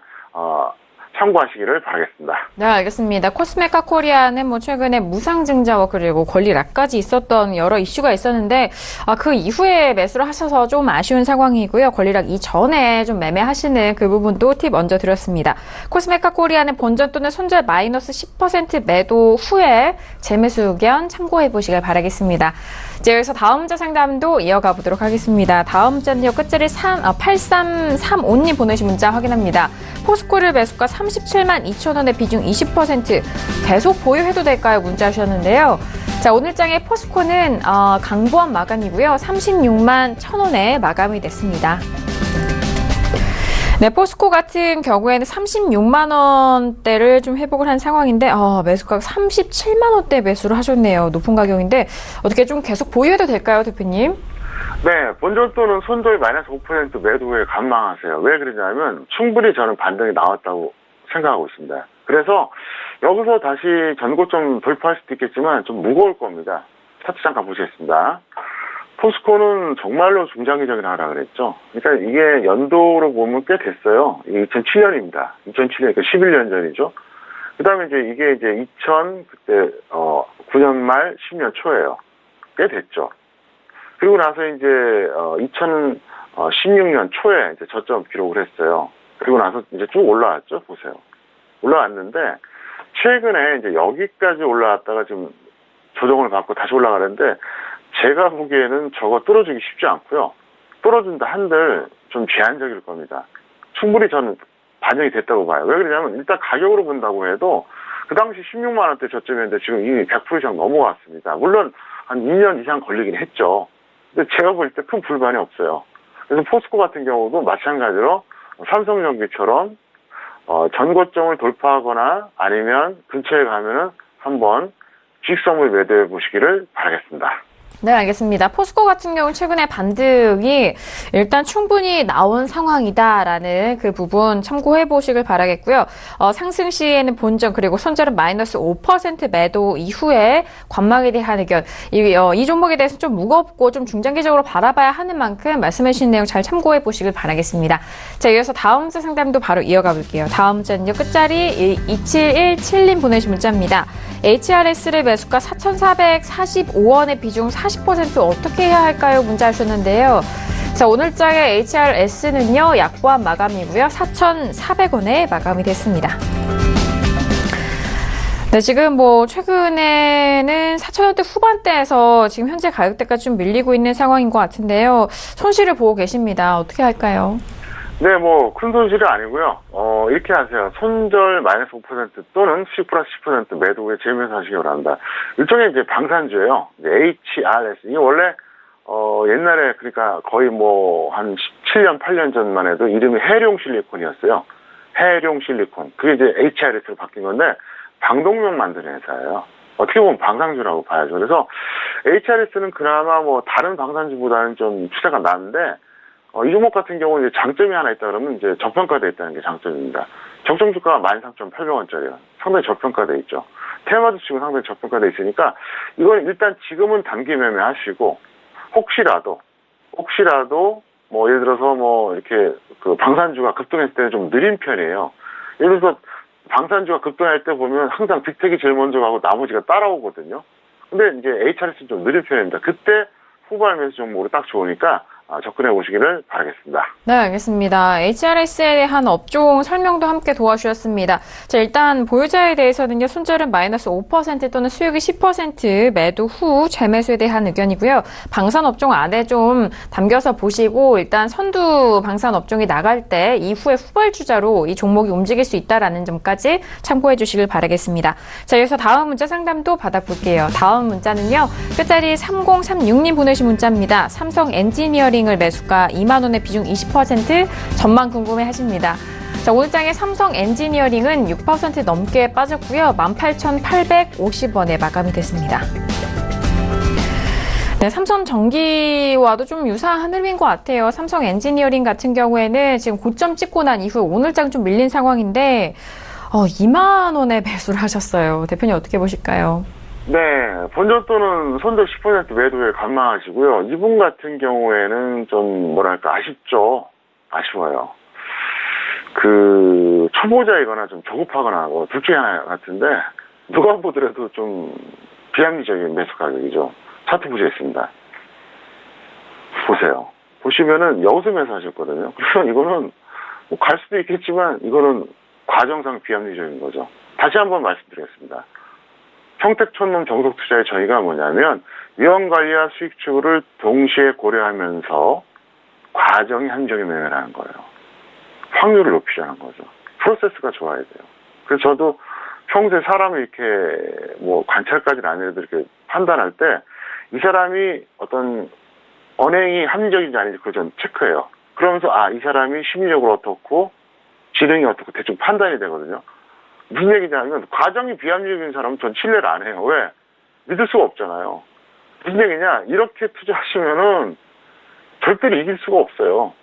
참고하시기를 바라겠습니다. 네, 알겠습니다. 코스메카 코리아는 최근에 무상증자와 그리고 권리락까지 있었던 여러 이슈가 있었는데 그 이후에 매수를 하셔서 좀 아쉬운 상황이고요. 권리락 이전에 좀 매매하시는 그 부분도 팁 먼저 드렸습니다. 코스메카 코리아는 본전 또는 손절 마이너스 10% 매도 후에 재매수 의견 참고해 보시길 바라겠습니다. 이제 여기서 다음 문자 상담도 이어가 보도록 하겠습니다. 다음 문자는요. 끝자리 8335님 보내신 문자 확인합니다. 포스코를 매수가 37만 2천원의 비중 20% 계속 보유해도 될까요? 문자 주셨는데요. 자, 오늘장의 포스코는 강보합 마감이고요. 36만 1,000원에 마감이 됐습니다. 네, 포스코 같은 경우에는 36만 원대를 좀 회복을 한 상황인데 매수가가 37만 원대 매수를 하셨네요. 높은 가격인데 어떻게 좀 계속 보유해도 될까요, 대표님? 네, 본전 또는 손절 마이너스 5% 매도 후에 관망하세요. 왜 그러냐면 충분히 저는 반등이 나왔다고 생각하고 있습니다. 그래서 여기서 다시 전고점 돌파할 수도 있겠지만 좀 무거울 겁니다. 차트 잠깐 보시겠습니다. 포스코는 정말로 중장기적인 하락을 했죠. 그러니까 이게 연도로 보면 꽤 됐어요. 2007년입니다. 2007년, 그러니까 11년 전이죠. 그 다음에 이게 9년 말 10년 초예요. 꽤 됐죠. 그리고 나서 2016년 초에 저점 기록을 했어요. 그리고 나서 쭉 올라왔죠. 보세요. 올라왔는데, 최근에 여기까지 올라왔다가 지금 조정을 받고 다시 올라가는데, 제가 보기에는 저거 뚫어주기 쉽지 않고요. 뚫어준다 한들 좀 제한적일 겁니다. 충분히 저는 반영이 됐다고 봐요. 왜 그러냐면 일단 가격으로 본다고 해도 그 당시 16만 원대 저점이었는데 지금 이미 100% 이상 넘어갔습니다. 물론 한 2년 이상 걸리긴 했죠. 근데 제가 볼 때 큰 불만이 없어요. 그래서 포스코 같은 경우도 마찬가지로 삼성전기처럼 전고점을 돌파하거나 아니면 근처에 가면은 한번 주식선물 매도해 보시기를 바라겠습니다. 네, 알겠습니다. 포스코 같은 경우는 최근에 반등이 일단 충분히 나온 상황이다라는 그 부분 참고해 보시길 바라겠고요. 상승 시에는 본전 그리고 손절은 마이너스 5% 매도 이후에 관망에 대한 의견. 이 종목에 대해서 좀 무겁고 좀 중장기적으로 바라봐야 하는 만큼 말씀해 주신 내용 잘 참고해 보시길 바라겠습니다. 자, 이어서 다음 문자 상담도 바로 이어가 볼게요. 다음 문자는요. 끝자리 2717님 보내신 문자입니다. HRS를 매수가 4,445원의 비중 40% 어떻게 해야 할까요? 문자 주셨는데요. 자, 오늘장의 HRS는요, 약보합 마감이고요. 4,400원에 마감이 됐습니다. 네, 지금 최근에는 4,000원대 후반대에서 지금 현재 가격대까지 좀 밀리고 있는 상황인 것 같은데요. 손실을 보고 계십니다. 어떻게 할까요? 네, 큰 손실은 아니고요. 이렇게 하세요. 손절 마이너스 5% 또는 수익 플러스 10% 매도 후에 재매수 하시기 바랍니다. 일종의 방산주예요. HRS. 이게 원래, 옛날에 그러니까 거의 뭐 한 7년, 8년 전만 해도 이름이 해룡 실리콘이었어요. 해룡 실리콘. 그게 이제 HRS로 바뀐 건데 방독면 만드는 회사예요. 어떻게 보면 방산주라고 봐야죠. 그래서 HRS는 그나마 뭐 다른 방산주보다는 좀 추세가 나는데 이 종목 같은 경우는 이제 장점이 하나 있다 그러면 이제 저평가되어 있다는 게 장점입니다. 적정 주가가 13,800원짜리예요. 상당히 저평가되어 있죠. 테마도 치고 상당히 저평가되어 있으니까 이건 일단 지금은 단기 매매하시고 혹시라도 뭐 예를 들어서 뭐 이렇게 그 방산주가 급등했을 때는 좀 느린 편이에요. 예를 들어서 방산주가 급등할 때 보면 항상 빅텍이 제일 먼저 가고 나머지가 따라오거든요. 근데 이제 HRS는 좀 느린 편입니다. 그때 후발 매수 종목으로 딱 좋으니까 접근해 보시기를 바라겠습니다. 네, 알겠습니다. HRS에 대한 업종 설명도 함께 도와주셨습니다. 자, 일단 보유자에 대해서는요, 손절은 마이너스 5% 또는 수익이 10% 매도 후 재매수에 대한 의견이고요. 방산 업종 안에 좀 담겨서 보시고 일단 선두 방산 업종이 나갈 때 이후에 후발주자로 이 종목이 움직일 수 있다라는 점까지 참고해 주시길 바라겠습니다. 자, 여기서 다음 문자 상담도 받아볼게요. 다음 문자는요, 끝자리 3036님 보내신 문자입니다. 삼성 엔지니어링 을 매수가 2만 원의 비중 20% 전망 궁금해 하십니다. 자, 오늘장의 삼성 엔지니어링은 6% 넘게 빠졌고요. 18,850원에 마감이 됐습니다. 네, 삼성전기와도 좀 유사한 흐름인 것 같아요. 삼성 엔지니어링 같은 경우에는 지금 고점 찍고 난 이후에 오늘장 좀 밀린 상황인데 2만 원에 매수를 하셨어요. 대표님 어떻게 보실까요? 네, 본전 또는 손절 10% 매도에 관망하시고요. 이분 같은 경우에는 좀 뭐랄까 아쉬워요. 그 초보자이거나 좀 조급하거나 둘 중에 하나 같은데 누가 보더라도 좀 비합리적인 매수 가격이죠. 차트 보시겠습니다. 보세요. 보시면은 여기서 매수하셨거든요. 그러면 이거는 뭐 갈 수도 있겠지만 이거는 과정상 비합리적인 거죠. 다시 한번 말씀드리겠습니다. 평택촌놈 정석투자의 저희가 뭐냐면 위험관리와 수익 추구를 동시에 고려하면서 과정이 한정의 매매를 하는 거예요. 확률을 높이자는 거죠. 프로세스가 좋아야 돼요. 그래서 저도 평소에 사람을 이렇게 뭐 관찰까지는 아니라도 이렇게 판단할 때 이 사람이 어떤 언행이 합리적인지 아닌지 그걸 전 체크해요. 그러면서 이 사람이 심리적으로 어떻고 지능이 어떻고 대충 판단이 되거든요. 무슨 얘기냐면 과정이 비합리적인 사람은 전 신뢰를 안 해요. 왜? 믿을 수가 없잖아요. 무슨 얘기냐? 이렇게 투자하시면은 절대로 이길 수가 없어요.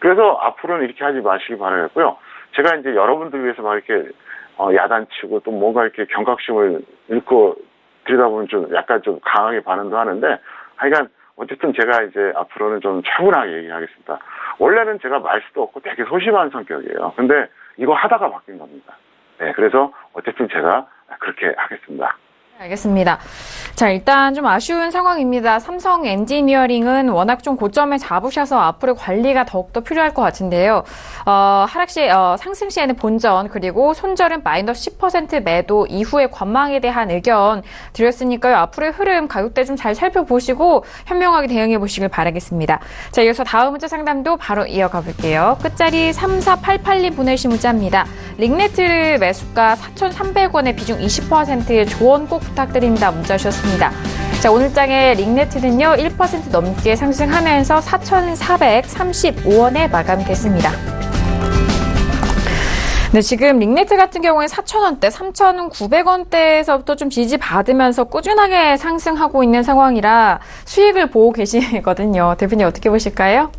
그래서 앞으로는 이렇게 하지 마시기 바라겠고요. 제가 이제 여러분들 위해서 막 이렇게 야단치고 또 뭔가 이렇게 경각심을 잃고 들여다보면 좀 약간 좀 강하게 반응도 하는데 하여간 어쨌든 제가 이제 앞으로는 좀 차분하게 얘기하겠습니다. 원래는 제가 말 수도 없고 되게 소심한 성격이에요. 근데 이거 하다가 바뀐 겁니다. 네, 그래서 어쨌든 제가 그렇게 하겠습니다. 알겠습니다. 자, 일단 좀 아쉬운 상황입니다. 삼성 엔지니어링은 워낙 좀 고점에 잡으셔서 앞으로 관리가 더욱더 필요할 것 같은데요. 하락 시, 상승 시에는 본전, 그리고 손절은 마이너스 10% 매도 이후의 관망에 대한 의견 드렸으니까요. 앞으로의 흐름, 가격대 좀 잘 살펴보시고 현명하게 대응해 보시길 바라겠습니다. 자, 이어서 다음 문자 상담도 바로 이어가 볼게요. 끝자리 3488님 보내주신 문자입니다. 링네트 매수가 4,300원의 비중 20%의 조언 꼭 부탁드립니다. 문자 주셨습니다. 자, 오늘장의 링네트는요, 1% 넘게 상승하면서 4,435원에 마감이 됐습니다. 네, 지금 링네트 같은 경우에 4,000원대, 3,900원대에서부터 좀 지지받으면서 꾸준하게 상승하고 있는 상황이라 수익을 보고 계시거든요. 대표님 어떻게 보실까요?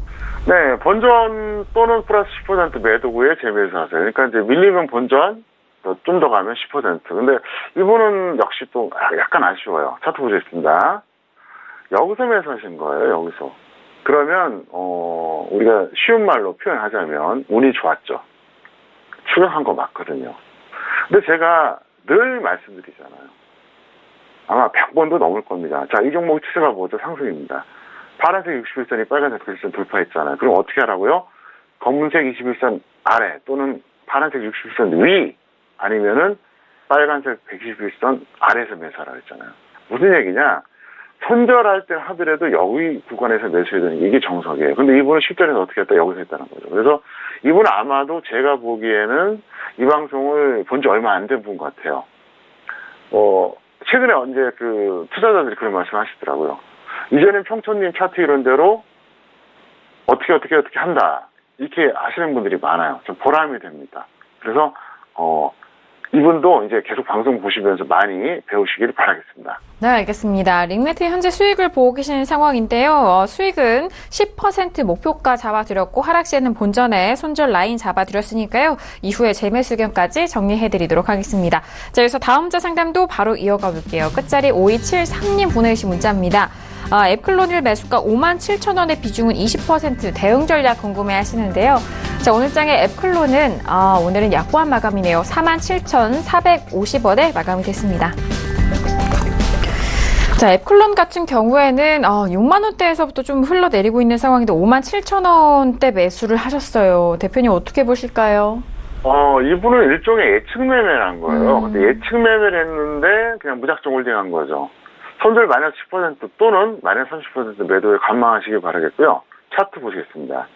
네, 본전 또는 플러스 10% 매도구에 재매수하세요. 그러니까 이제 밀리면 본전, 좀 더 가면 10%. 근데 이분은 역시 또 약간 아쉬워요. 차트 보겠습니다. 여기서 매수하신 거예요, 여기서. 그러면, 우리가 쉬운 말로 표현하자면, 운이 좋았죠. 추격한 거 맞거든요. 근데 제가 늘 말씀드리잖아요. 아마 100번도 넘을 겁니다. 자, 이 종목의 추세가 뭐죠? 상승입니다. 파란색 61선이 빨간색 61선 돌파했잖아요. 그럼 어떻게 하라고요? 검은색 21선 아래 또는 파란색 61선 위 아니면은 빨간색 121선 아래에서 매수하라고 했잖아요. 무슨 얘기냐? 손절할 때 하더라도 여기 구간에서 매수해야 되는 게 이게 정석이에요. 근데 이분은 실전에서 어떻게 했다? 여기서 했다는 거죠. 그래서 이분은 아마도 제가 보기에는 이 방송을 본 지 얼마 안 된 분 같아요. 최근에 언제 그 투자자들이 그런 말씀 하시더라고요. 이제는 평촌님 차트 이런 대로 어떻게 한다. 이렇게 아시는 분들이 많아요. 좀 보람이 됩니다. 그래서, 이분도 이제 계속 방송 보시면서 많이 배우시길 바라겠습니다. 네, 알겠습니다. 링매트 현재 수익을 보고 계시는 상황인데요. 수익은 10% 목표가 잡아드렸고 하락 시에는 본전에 손절 라인 잡아드렸으니까요. 이후에 재매수 의견까지 정리해드리도록 하겠습니다. 자, 여기서 다음 자 상담도 바로 이어가 볼게요. 끝자리 5273님 보내주신 문자입니다. 앱클론일 매수가 57,000원의 비중은 20% 대응 전략 궁금해 하시는데요. 자, 오늘장의 앱클론은 오늘은 약보한 마감이네요. 47,450원에 마감이 됐습니다. 자, 앱클론 같은 경우에는 6만 원대에서부터 좀 흘러내리고 있는 상황인데 57,000원대 매수를 하셨어요. 대표님 어떻게 보실까요? 이분은 일종의 예측 매매를 한 거예요. 근데 예측 매매를 했는데 그냥 무작정 홀딩한 거죠. 손절 마이너스 10% 또는 마이너스 30% 매도에 관망하시길 바라겠고요. 차트 보시겠습니다.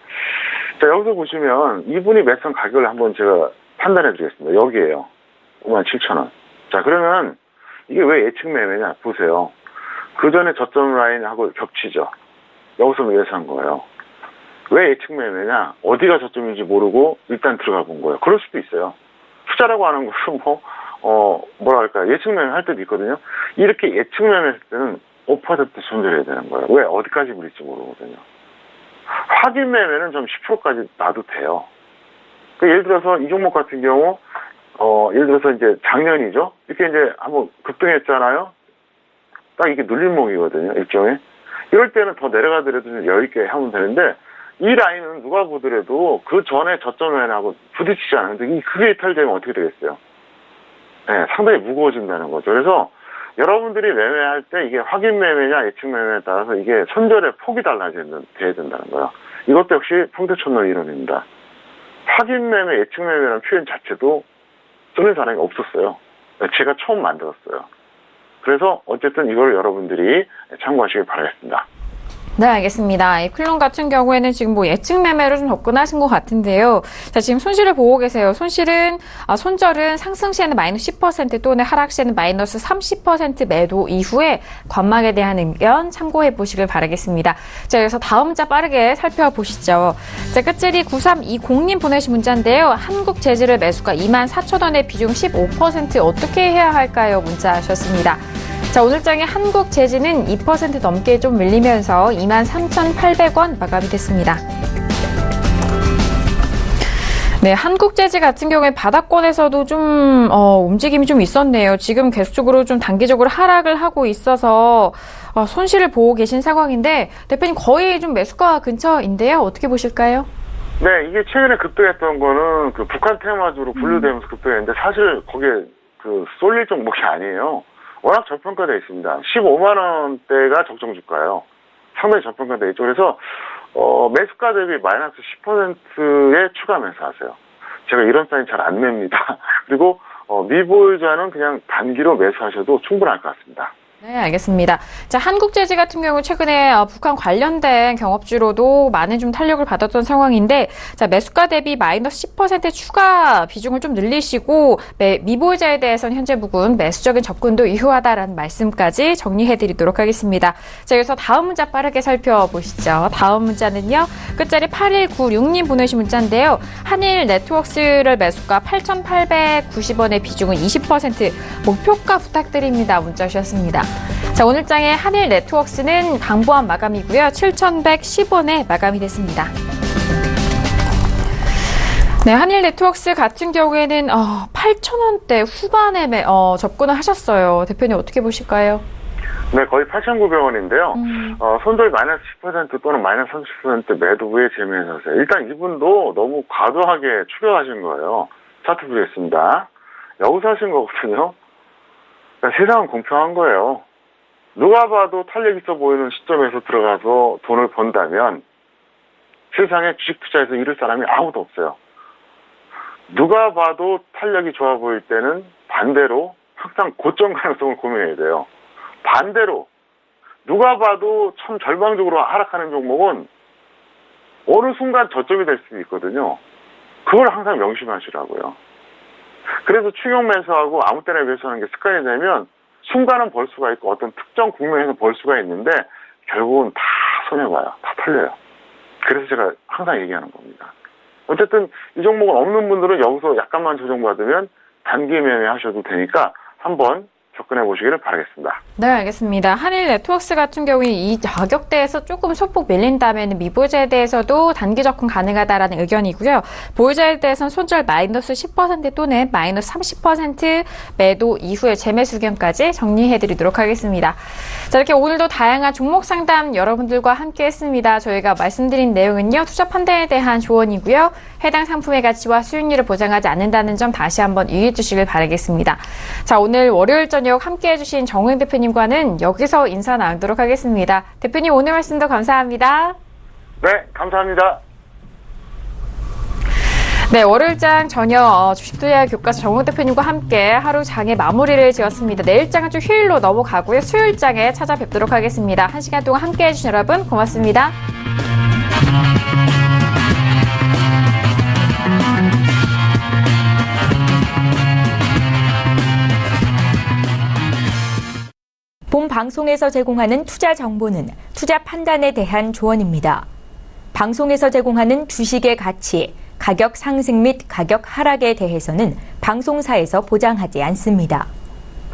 자, 여기서 보시면 이분이 매수한 가격을 한번 제가 판단해 드리겠습니다. 여기에요. 57,000원. 자, 그러면 이게 왜 예측 매매냐? 보세요. 그 전에 저점 라인하고 겹치죠. 여기서 매수한 거예요. 왜 예측 매매냐? 어디가 저점인지 모르고 일단 들어가 본 거예요. 그럴 수도 있어요. 투자라고 하는 것은 뭐랄까, 예측 매매 할 때도 있거든요. 이렇게 예측 매매 할 때는 5% 손절해야 되는 거예요. 왜? 어디까지 물릴지 모르거든요. 확인 매매는 좀 10%까지 놔도 돼요. 예를 들어서 이 종목 같은 경우, 예를 들어서 이제 작년이죠. 이렇게 이제 한번 급등했잖아요. 딱 이게 눌림목이거든요. 일종의. 이럴 때는 더 내려가더라도 좀 여유있게 하면 되는데, 이 라인은 누가 보더라도 그 전에 저점 라인하고 부딪히지 않는데, 그게 이탈되면 어떻게 되겠어요? 네, 상당히 무거워진다는 거죠. 그래서 여러분들이 매매할 때 이게 확인 매매냐 예측 매매에 따라서 이게 손절의 폭이 달라져야 된다는 거예요. 이것도 역시 풍대천론 이론입니다. 확인 매매, 예측 매매라는 표현 자체도 쓰는 사람이 없었어요. 제가 처음 만들었어요. 그래서 어쨌든 이걸 여러분들이 참고하시길 바라겠습니다. 네, 알겠습니다. 앱클론 같은 경우에는 지금 예측 매매로 좀 접근하신 것 같은데요. 자, 지금 손실을 보고 계세요. 손절은 상승 시에는 마이너스 10% 또는 하락 시에는 마이너스 30% 매도 이후에 관망에 대한 의견 참고해 보시길 바라겠습니다. 자, 그래서 다음 자 빠르게 살펴보시죠. 자, 끝자리 9320님 보내신 문자인데요. 한국 재즈를 매수가 24,000원의 비중 15% 어떻게 해야 할까요? 문자 하셨습니다. 자, 오늘장의 한국 재즈는 2% 넘게 좀 밀리면서 23,800원 마감이 됐습니다. 네, 한국 재즈 같은 경우에 바닥권에서도 좀 움직임이 좀 있었네요. 지금 계속적으로 좀 단기적으로 하락을 하고 있어서 손실을 보고 계신 상황인데 대표님 거의 좀 매수가 근처인데요. 어떻게 보실까요? 네, 이게 최근에 급등했던 거는 그 북한 테마주로 분류되면서 급등했는데 사실 거기에 쏠릴 종목이 아니에요. 워낙 저평가되어 있습니다. 15만 원대가 적정 주가예요. 상당히 저평가되어 있죠. 그래서 매수가 대비 마이너스 10%의 추가 매수하세요. 제가 이런 사인 잘 안 냅니다. 그리고 미보유자는 그냥 단기로 매수하셔도 충분할 것 같습니다. 네, 알겠습니다. 자, 한국재즈 같은 경우 최근에 북한 관련된 경업주로도 많은 좀 탄력을 받았던 상황인데, 자, 매수가 대비 마이너스 10% 추가 비중을 좀 늘리시고, 미보유자에 대해서는 현재 부근 매수적인 접근도 유효하다라는 말씀까지 정리해드리도록 하겠습니다. 자, 그래서 다음 문자 빠르게 살펴보시죠. 다음 문자는요, 끝자리 8196님 보내신 문자인데요. 한일 네트워크스를 매수가 8,890원의 비중은 20% 목표가 부탁드립니다. 문자 주셨습니다. 자, 오늘장의 한일 네트워크스는 강보한 마감이고요. 7,110원에 마감이 됐습니다. 네, 한일 네트워크스 같은 경우에는 8,000원대 후반에 접근을 하셨어요. 대표님 어떻게 보실까요? 네, 거의 8,900원인데요. 손절 마이너스 10% 또는 마이너스 30% 매도부에 재매하세요. 일단 이분도 너무 과도하게 추격하신 거예요. 차트 보겠습니다. 여기서 하신 거거든요. 그러니까 세상은 공평한 거예요. 누가 봐도 탄력 있어 보이는 시점에서 들어가서 돈을 번다면 세상에 주식 투자에서 잃을 사람이 아무도 없어요. 누가 봐도 탄력이 좋아 보일 때는 반대로 항상 고점 가능성을 고민해야 돼요. 반대로 누가 봐도 참 절망적으로 하락하는 종목은 어느 순간 저점이 될 수도 있거든요. 그걸 항상 명심하시라고요. 그래서 추격 매수하고 아무 때나 매수하는 게 습관이 되면 순간은 벌 수가 있고 어떤 특정 국면에서 벌 수가 있는데 결국은 다 손해봐요. 다 털려요. 그래서 제가 항상 얘기하는 겁니다. 어쨌든 이 종목은 없는 분들은 여기서 약간만 조정받으면 단기 매매하셔도 되니까 한번 접근해 보시기를 바라겠습니다. 네, 알겠습니다. 한일 네트워크스 같은 경우에 이 가격대에서 조금 소폭 밀린다면 미보제에 대해서도 단기 접근 가능하다라는 의견이고요. 보유자에 대해서는 손절 마이너스 10% 또는 마이너스 30% 매도 이후에 재매수 의견까지 정리해드리도록 하겠습니다. 자, 이렇게 오늘도 다양한 종목 상담 여러분들과 함께 했습니다. 저희가 말씀드린 내용은요, 투자 판단에 대한 조언이고요. 해당 상품의 가치와 수익률을 보장하지 않는다는 점 다시 한번 유의해 주시길 바라겠습니다. 자, 오늘 월요일 저녁 함께 해주신 정우영 대표님과는 여기서 인사 나누도록 하겠습니다. 대표님 오늘 말씀도 감사합니다. 네, 감사합니다. 네, 월요일장 저녁 주식투자 교과서 정우영 대표님과 함께 하루 장의 마무리를 지었습니다. 내일장은 좀 휴일로 넘어가고요. 수요일장에 찾아뵙도록 하겠습니다. 1시간 동안 함께 해주신 여러분 고맙습니다. 본 방송에서 제공하는 투자 정보는 투자 판단에 대한 조언입니다. 방송에서 제공하는 주식의 가치, 가격 상승 및 가격 하락에 대해서는 방송사에서 보장하지 않습니다.